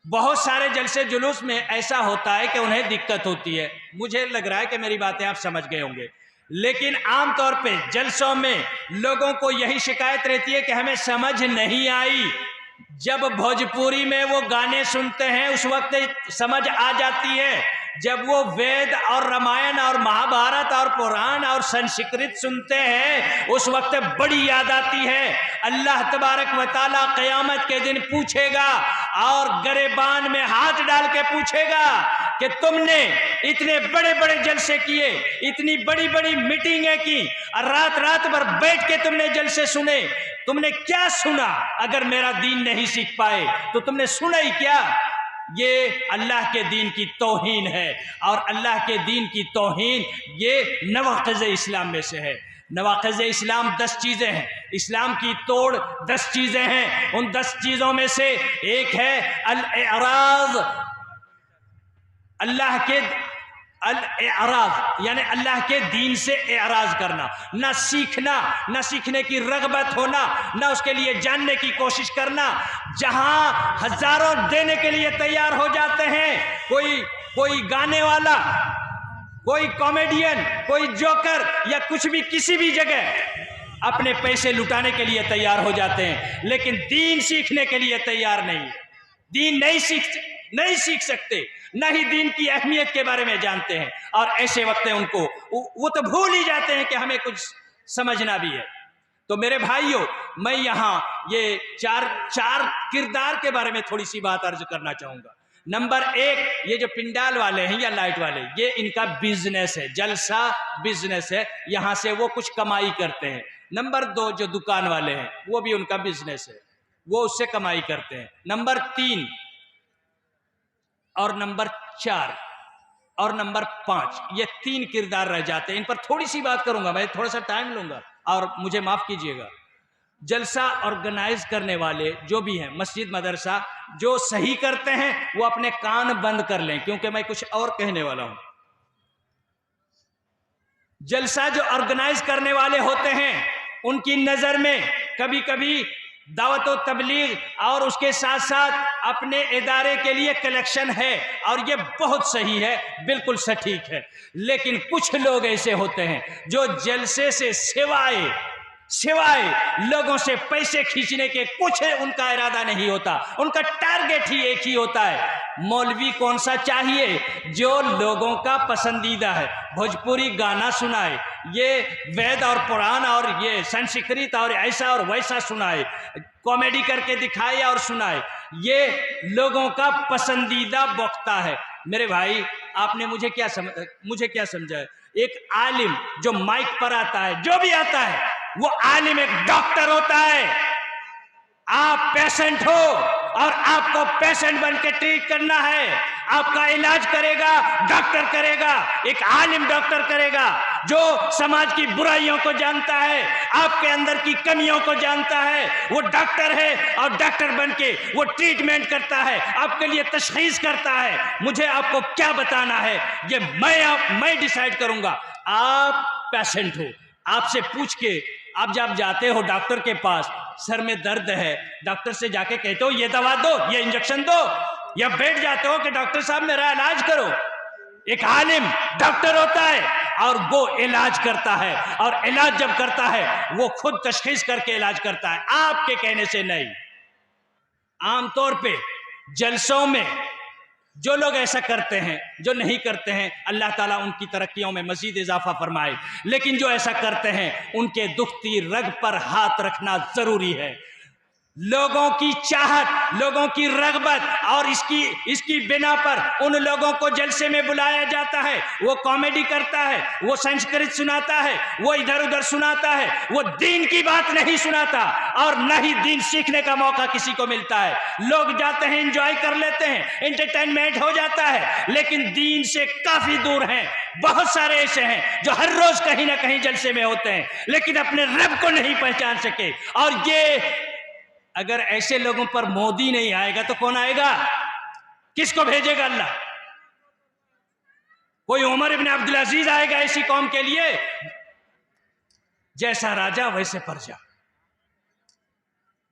बहुत सारे जलसे जुलूस में ऐसा होता है कि उन्हें दिक्कत होती है। मुझे लग रहा है कि मेरी बातें आप समझ गए होंगे, लेकिन आमतौर पे जलसों में लोगों को यही शिकायत रहती है कि हमें समझ नहीं आई। जब भोजपुरी में वो गाने सुनते हैं उस वक्त समझ आ जाती है, जब वो वेद और रामायण और महाभारत और पुराण और संस्कृत सुनते हैं उस वक्त बड़ी याद आती है। अल्लाह तबारक व तआला क़यामत के दिन पूछेगा और गरेबान में हाथ डाल के पूछेगा कि तुमने इतने बड़े बड़े जलसे किए, इतनी बड़ी बड़ी मीटिंगें की, और रात रात भर बैठ के तुमने जलसे सुने, तुमने क्या सुना? अगर मेरा दीन नहीं सीख पाए तो तुमने सुना ही क्या? ये अल्लाह के दीन की तौहीन है, और अल्लाह के दीन की तौहीन ये नवाक़िज़ इस्लाम में से है। नवाक़िज़ इस्लाम 10 चीज़ें हैं, इस्लाम की तोड़ 10 चीज़ें हैं। उन 10 चीज़ों में से एक है अल-एराज़, अल-एराज़ यानी अल्लाह के दीन से एराज़ करना, ना सीखना, ना सीखने की रग़बत होना, ना उसके लिए जानने की कोशिश करना। जहां हजारों देने के लिए तैयार हो जाते हैं, कोई गाने वाला, कोई कॉमेडियन, कोई जोकर या कुछ भी किसी भी जगह अपने पैसे लुटाने के लिए तैयार हो जाते हैं, लेकिन दीन सीखने के लिए तैयार नहीं। दीन नहीं सीख सकते, न ही दीन की अहमियत के बारे में जानते हैं, और ऐसे वक्त उनको वो तो भूल ही जाते हैं कि हमें कुछ समझना भी है। तो मेरे भाइयों, मैं यहाँ ये चार किरदार के बारे में थोड़ी सी बात अर्ज करना चाहूँगा। नंबर 1, ये जो पिंडाल वाले हैं या लाइट वाले, ये इनका बिजनेस है, जलसा बिजनेस है, यहाँ से वो कुछ कमाई करते हैं। नंबर 2, जो दुकान वाले हैं वो भी उनका बिजनेस है, वो उससे कमाई करते हैं। नंबर 3 और नंबर 4 और नंबर 5, ये 3 किरदार रह जाते हैं। इन पर थोड़ी सी बात करूंगा, मैं थोड़ा सा टाइम लूंगा और मुझे माफ कीजिएगा। जलसा ऑर्गेनाइज करने वाले जो भी हैं, मस्जिद मदरसा जो सही करते हैं वो अपने कान बंद कर लें, क्योंकि मैं कुछ और कहने वाला हूं। जलसा जो ऑर्गेनाइज करने वाले होते हैं उनकी नजर में कभी कभी दावत व तबलीग और उसके साथ साथ अपने इदारे के लिए कलेक्शन है, और ये बहुत सही है, बिल्कुल सटीक है। लेकिन कुछ लोग ऐसे होते हैं जो जलसे से सिवाय लोगों से पैसे खींचने के कुछ उनका इरादा नहीं होता। उनका टारगेट ही एक ही होता है, मौलवी कौन सा चाहिए जो लोगों का पसंदीदा है, भोजपुरी गाना सुनाए, ये वेद और पुराण और ये संस्कृत और ऐसा और वैसा सुनाए, कॉमेडी करके दिखाए और सुनाए, ये लोगों का पसंदीदा वक्ता है। मेरे भाई, आपने मुझे क्या समझा है? एक आलिम जो माइक पर आता है, जो भी आता है, वो आलिम एक डॉक्टर होता है। आप पेशेंट हो और आपको पेशेंट बन के ट्रीट करना है। आपका इलाज करेगा डॉक्टर करेगा, एक आलिम डॉक्टर करेगा जो समाज की बुराइयों को जानता है, आपके अंदर की कमियों को जानता है। वो डॉक्टर है और डॉक्टर बन के वो ट्रीटमेंट करता है, आपके लिए तशख़ीस करता है। मुझे आपको क्या बताना है ये मैं डिसाइड करूंगा। आप पेशेंट हो, आपसे पूछ के आप जब जाते हो डॉक्टर के पास सर में दर्द है, डॉक्टर से जाके कहते हो ये दवा दो, ये इंजेक्शन दो, या बैठ जाते हो कि डॉक्टर साहब मेरा इलाज करो। एक आलिम डॉक्टर होता है और वो इलाज करता है, और इलाज जब करता है वो खुद तशखीस करके इलाज करता है, आपके कहने से नहीं। आमतौर पे जलसों में जो लोग ऐसा करते हैं, जो नहीं करते हैं, अल्लाह ताला उनकी तरक्कियों में मजीद इजाफा फरमाए, लेकिन जो ऐसा करते हैं उनके दुखती रग पर हाथ रखना जरूरी है। लोगों की चाहत, लोगों की रगबत और इसकी बिना पर उन लोगों को जलसे में बुलाया जाता है। वो कॉमेडी करता है, वो संस्कृत सुनाता है, वो इधर उधर सुनाता है, वो दीन की बात नहीं सुनाता और न ही दीन सीखने का मौका किसी को मिलता है। लोग जाते हैं, एंजॉय कर लेते हैं, एंटरटेनमेंट हो जाता है, लेकिन दीन से काफी दूर हैं। बहुत सारे ऐसे हैं जो हर रोज कहीं ना कहीं जलसे में होते हैं, लेकिन अपने रब को नहीं पहचान सके। और ये अगर ऐसे लोगों पर मोदी नहीं आएगा तो कौन आएगा? किसको भेजेगा अल्लाह? कोई उमर इब्न अब्दुल अजीज आएगा ऐसी कौम के लिए? जैसा राजा वैसे प्रजा।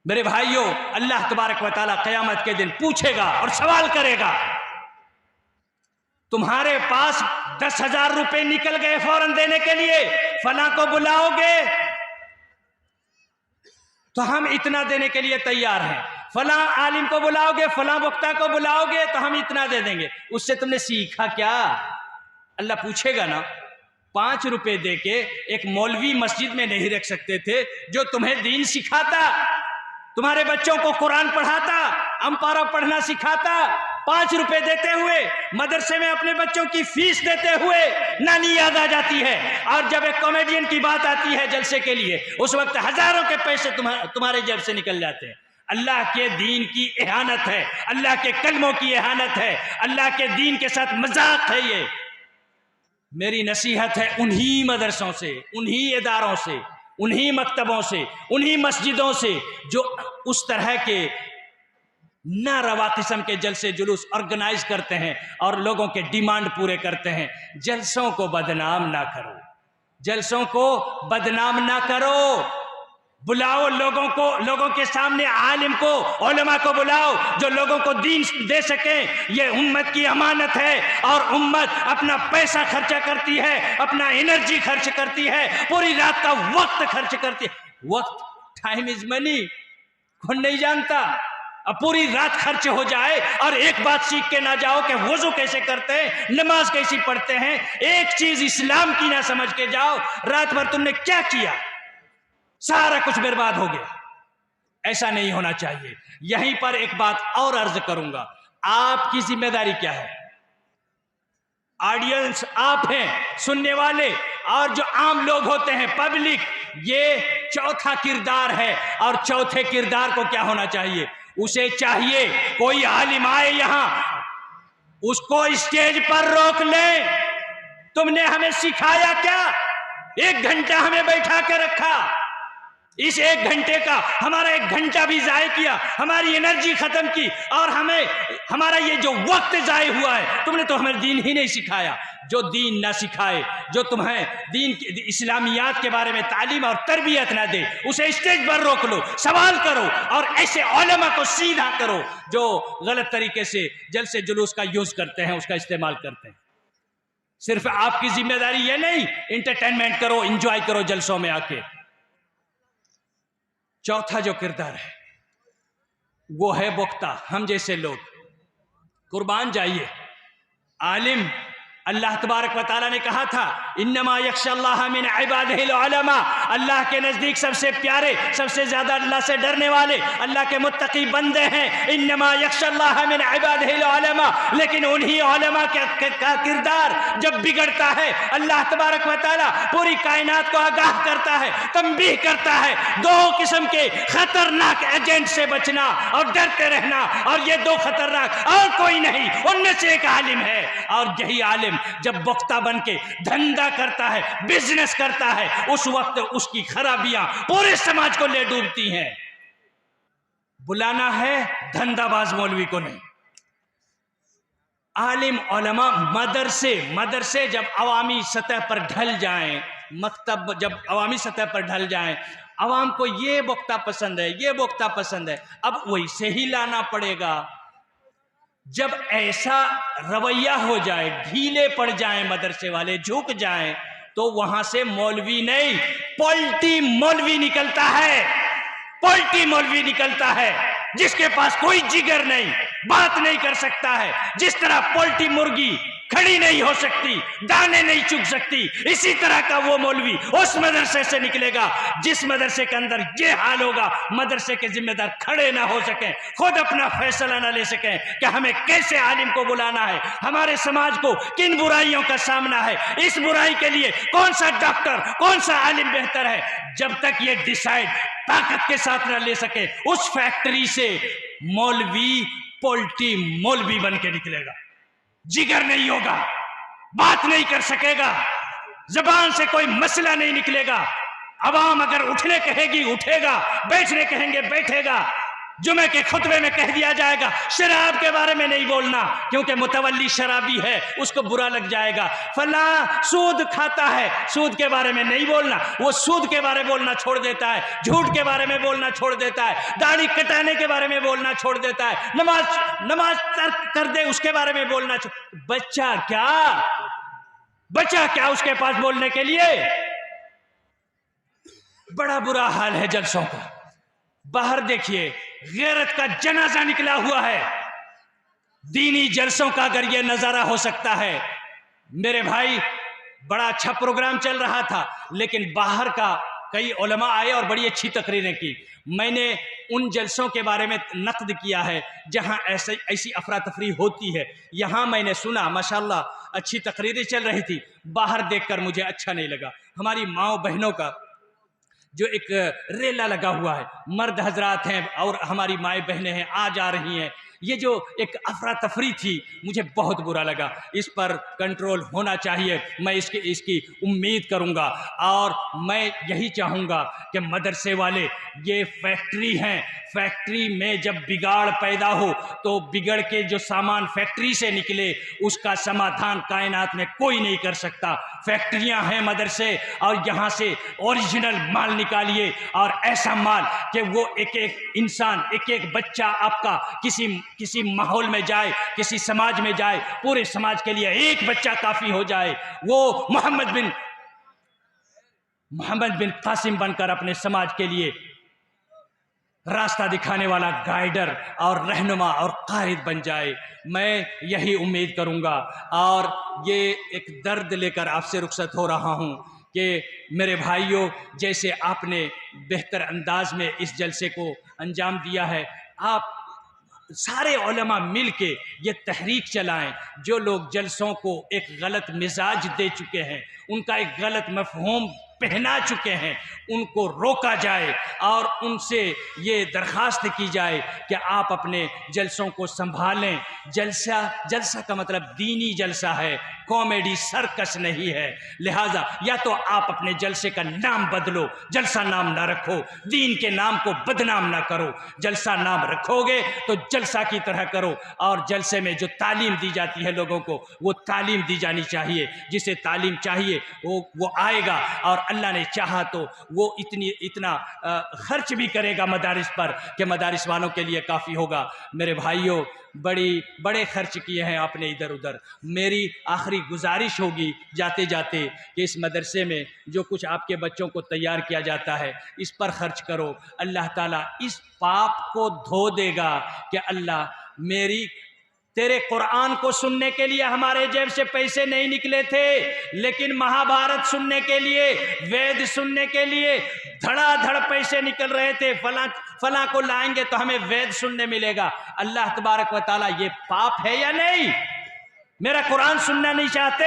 मेरे भाइयों, अल्लाह तबारक व तआला क़यामत के दिन पूछेगा और सवाल करेगा, तुम्हारे पास 10,000 रुपए निकल गए फौरन देने के लिए, फलां को बुलाओगे तो हम इतना देने के लिए तैयार हैं, फलां आलिम को बुलाओगे, फलां वक्ता को बुलाओगे तो हम इतना दे देंगे। उससे तुमने सीखा क्या? अल्लाह पूछेगा ना। 5 रुपए देके एक मौलवी मस्जिद में नहीं रख सकते थे जो तुम्हें दीन सिखाता, तुम्हारे बच्चों को कुरान पढ़ाता, अम्पारा पढ़ना सिखाता। 5 रुपए देते हुए मदरसे में अपने बच्चों की फीस देते हुए नानी याद आ जाती है, और जब एक कॉमेडियन की बात आती है जलसे के लिए, उस वक्त हजारों के पैसे तुम्हारे जेब से निकल जाते हैं। अल्लाह के दीन की इहानत है, अल्लाह के कलमों की इहानत है, अल्लाह के दीन के साथ मजाक है ये। मेरी नसीहत है उन्हीं मदरसों से, उन्हीं इदारों से, उन्हीं मकतबों से, उन्हीं मस्जिदों से जो उस तरह के नारवा किस्म के जलसे जुलूस ऑर्गेनाइज करते हैं और लोगों के डिमांड पूरे करते हैं। जलसों को बदनाम ना करो, जलसों को बदनाम ना करो। बुलाओ लोगों को, लोगों के सामने आलिम को, उलमा को बुलाओ जो लोगों को दीन दे सकें। ये उम्मत की अमानत है और उम्मत अपना पैसा खर्चा करती है, अपना एनर्जी खर्च करती है, पूरी रात का वक्त खर्च करती है। वक्त, टाइम इज मनी, कौन नहीं जानता? अब पूरी रात खर्च हो जाए और एक बात सीख के ना जाओ कि वुजू कैसे करते हैं, नमाज कैसी पढ़ते हैं, एक चीज इस्लाम की ना समझ के जाओ, रात भर तुमने क्या किया, सारा कुछ बर्बाद हो गया। ऐसा नहीं होना चाहिए। यहीं पर एक बात और अर्ज करूंगा, आपकी जिम्मेदारी क्या है? ऑडियंस आप हैं, सुनने वाले, और जो आम लोग होते हैं, पब्लिक, ये चौथा किरदार है। और चौथे किरदार को क्या होना चाहिए? उसे चाहिए कोई आलिम आए यहां, उसको स्टेज पर रोक ले। तुमने हमें सिखाया क्या? 1 घंटा हमें बैठा के रखा, इस 1 घंटे का हमारा 1 घंटा भी जाय किया, हमारी एनर्जी खत्म की, और हमारा ये जो वक्त जाय हुआ है, तुमने तो हमें दीन ही नहीं सिखाया। जो दीन ना सिखाए, जो तुम्हें दीन इस्लामियात के बारे में तालीम और तरबियत ना दे, उसे स्टेज पर रोक लो, सवाल करो, और ऐसे उलमा को सीधा करो जो गलत तरीके से जलसे जुलूस का यूज करते हैं, उसका इस्तेमाल करते हैं। सिर्फ आपकी जिम्मेदारी ये नहीं, इंटरटेनमेंट करो, इंजॉय करो जलसों में आके। चौथा जो किरदार है वो है वक्ता, हम जैसे लोग। कुर्बान जाइए, आलिम, अल्लाह तबारक व तआला ने कहा था, इन्नमा यख्शल्लाह मिन इबादिहिल उलमा, अल्लाह के नज़दीक सबसे प्यारे, सबसे ज़्यादा अल्लाह से डरने वाले अल्लाह के मुत्तकी बंदे हैं। इन्नमा यख्शल्लाह मिन इबादिहिल उलमा, लेकिन उन्हीं उलमा का किरदार जब बिगड़ता है, अल्लाह तबारक व तआला पूरी कायनात को आगाह करता है, तंबीह करता है, 2 किस्म के खतरनाक एजेंट से बचना और डरते रहना, और ये 2 खतरनाक और कोई नहीं, उनमें से एक आलिम है। और यही आलिम जब वक्ता बन के धंधा करता है, बिजनेस करता है, उस वक्त उसकी खराबियां पूरे समाज को ले डूबती हैं। बुलाना है धंधाबाज मौलवी को नहीं। आलिम उलमा, मदरसे जब अवामी सतह पर ढल जाएं, मकतब जब अवामी सतह पर ढल जाएं, आवाम को ये वक्ता पसंद है, ये वक्ता पसंद है, अब वैसे ही लाना पड़ेगा। जब ऐसा रवैया हो जाए, ढीले पड़ जाएं मदरसे वाले, झुक जाएं, तो वहां से मौलवी नहीं पोल्टी मौलवी निकलता है, पोल्टी मौलवी निकलता है, जिसके पास कोई जिगर नहीं, बात नहीं कर सकता है। जिस तरह पोल्टी मुर्गी खड़ी नहीं हो सकती, दाने नहीं चुग सकती, इसी तरह का वो मौलवी उस मदरसे से निकलेगा जिस मदरसे के अंदर ये हाल होगा, मदरसे के जिम्मेदार खड़े ना हो सकें, खुद अपना फैसला ना ले सकें कि हमें कैसे आलिम को बुलाना है, हमारे समाज को किन बुराइयों का सामना है, इस बुराई के लिए कौन सा डॉक्टर, कौन सा आलिम बेहतर है। जब तक ये डिसाइड ताकत के साथ न ले सके, उस फैक्ट्री से मौलवी पोल्टी मौलवी बन के निकलेगा। जिगर नहीं होगा, बात नहीं कर सकेगा, जबान से कोई मसला नहीं निकलेगा। अवाम अगर उठने कहेगी उठेगा, बैठने कहेंगे बैठेगा। जुमे के खुतबे में कह दिया जाएगा शराब के बारे में नहीं बोलना, क्योंकि मुतवल्ली शराबी है, उसको बुरा लग जाएगा। फला सूद खाता है, सूद के बारे में नहीं बोलना, वो सूद के बारे में बोलना छोड़ देता है, झूठ के बारे में बोलना छोड़ देता है, दाढ़ी कटाने के बारे में बोलना छोड़ देता है, नमाज तर्क कर दे उसके बारे में बोलना बच्चा क्या उसके पास बोलने के लिए। बड़ा बुरा हाल है जलसों का। बाहर देखिए, गैरत का जनाजा निकला हुआ है। दीनी जलसों का अगर ये नजारा हो सकता है, मेरे भाई बड़ा अच्छा प्रोग्राम चल रहा था, लेकिन बाहर का कई उलमा आए और बड़ी अच्छी तकरीरें की। मैंने उन जलसों के बारे में नक़्द किया है जहां ऐसी अफरा तफरी होती है। यहाँ मैंने सुना माशाल्लाह अच्छी तकरीरें चल रही थी, बाहर देखकर मुझे अच्छा नहीं लगा। हमारी माओ बहनों का जो एक रेला लगा हुआ है, मर्द हजरात हैं और हमारी माएँ बहनें हैं, आ जा रही हैं, ये जो एक अफरा तफरी थी मुझे बहुत बुरा लगा। इस पर कंट्रोल होना चाहिए, मैं इसकी उम्मीद करूंगा और मैं यही चाहूँगा कि मदरसे वाले ये फैक्ट्री हैं, फैक्ट्री में जब बिगाड़ पैदा हो तो बिगड़ के जो सामान फैक्ट्री से निकले उसका समाधान कायनात में कोई नहीं कर सकता। फैक्ट्रियां हैं मदरसे, और यहाँ से ओरिजिनल माल निकालिए, और ऐसा माल कि वो एक एक इंसान, एक एक बच्चा आपका किसी माहौल में जाए, किसी समाज में जाए, पूरे समाज के लिए एक बच्चा काफी हो जाए। वो मोहम्मद बिन कासिम बनकर अपने समाज के लिए रास्ता दिखाने वाला गाइडर और रहनुमा और कायद बन जाए। मैं यही उम्मीद करूंगा, और ये एक दर्द लेकर आपसे रुखसत हो रहा हूं कि मेरे भाइयों, जैसे आपने बेहतर अंदाज में इस जलसे को अंजाम दिया है, आप सारे उलमा मिल के ये तहरीक चलाएं। जो लोग जलसों को एक गलत मिजाज दे चुके हैं, उनका एक गलत मफहूम पहना चुके हैं, उनको रोका जाए और उनसे ये दरख्वास्त की जाए कि आप अपने जलसों को संभालें। जलसा का मतलब दीनी जलसा है, कॉमेडी सर्कस नहीं है। लिहाजा या तो आप अपने जलसे का नाम बदलो, जलसा नाम ना रखो, दीन के नाम को बदनाम ना करो। जलसा नाम रखोगे तो जलसा की तरह करो, और जलसे में जो तालीम दी जाती है लोगों को, वो तालीम दी जानी चाहिए। जिसे तालीम चाहिए वो आएगा, और अल्लाह ने चाहा तो वो इतना खर्च भी करेगा मदारिस पर कि मदारिस वालों के लिए काफ़ी होगा। मेरे भाइयों, बड़े खर्च किए हैं आपने इधर उधर। मेरी आखिरी गुजारिश होगी जाते जाते कि इस मदरसे में जो कुछ आपके बच्चों को तैयार किया जाता है, इस पर खर्च करो। अल्लाह ताला इस पाप को धो देगा कि अल्लाह तेरे कुरान को सुनने के लिए हमारे जेब से पैसे नहीं निकले थे, लेकिन महाभारत सुनने के लिए, वेद सुनने के लिए धड़ाधड़ पैसे निकल रहे थे। फला को लाएंगे तो हमें वेद सुनने मिलेगा। अल्लाह तबारक व तआला, ये पाप है या नहीं? मेरा कुरान सुनना नहीं चाहते,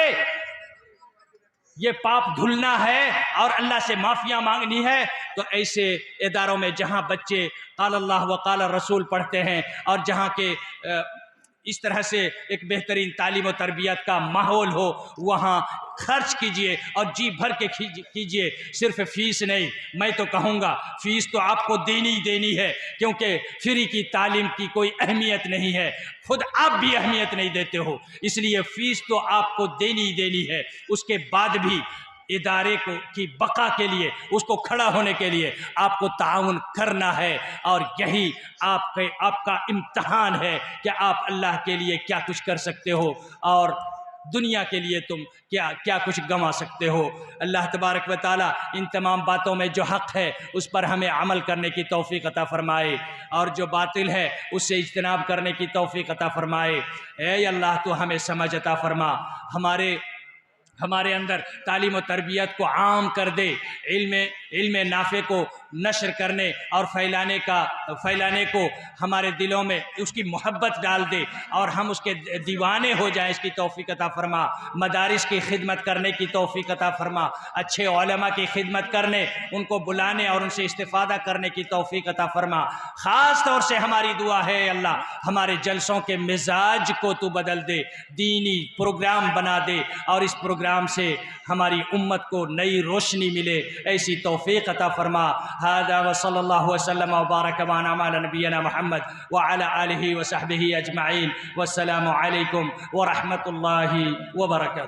ये पाप धुलना है और अल्लाह से माफिया मांगनी है। तो ऐसे इदारों में जहां बच्चे क़ाल अल्लाह व क़ाल रसूल पढ़ते हैं, और जहां के इस तरह से एक बेहतरीन तालीम और तरबियत का माहौल हो, वहाँ खर्च कीजिए और जी भर के कीजिए। सिर्फ फीस नहीं, मैं तो कहूँगा फीस तो आपको देनी है, क्योंकि फ्री की तालीम की कोई अहमियत नहीं है, खुद आप भी अहमियत नहीं देते हो, इसलिए फ़ीस तो आपको देनी है। उसके बाद भी इदारे को की बका के लिए, उसको खड़ा होने के लिए आपको ताउन करना है। और यही आपका इम्तहान है कि आप अल्लाह के लिए क्या कुछ कर सकते हो और दुनिया के लिए तुम क्या क्या कुछ गंवा सकते हो। अल्लाह तबारक व तआला इन तमाम बातों में जो हक़ है उस पर हमें अमल करने की तौफ़ीक़ अता फ़रमाए और जो बातिल है उससे इज्तनाब करने की तौफ़ीक़ अता फ़रमाए। ऐ अल्लाह तो हमें समझ अता फ़रमा, हमारे अंदर तालीम व तरबियत को आम कर दे, इल्म नाफ़े को नशर करने और फैलाने को हमारे दिलों में उसकी मोहब्बत डाल दे और हम उसके दीवाने हो जाएं, इसकी तौफ़ीक़ अता फ़रमा। मदारिस की खिदमत करने की तौफ़ीक़ अता फ़रमा, अच्छे उलमा की खिदमत करने, उनको बुलाने और उनसे इस्तिफ़ादा करने की तौफ़ीक़ अता फ़रमा। ख़ास तौर से हमारी दुआ है अल्लाह, हमारे जलसों के मिजाज को तू बदल दे, दीनी प्रोग्राम बना दे और इस प्रोग्राम से हमारी उम्मत को नई रोशनी मिले, ऐसी तौफ़ीक़ अता फ़रमा। हादा व सल्लल्लाहु वसल्लम व बारक व अनअमा अला नबियना मुहम्मद व अला आलिहि व सहबिहि अजमईन। वस्सलामु अलैकुम व रहमतुल्लाहि व बरकातुहू।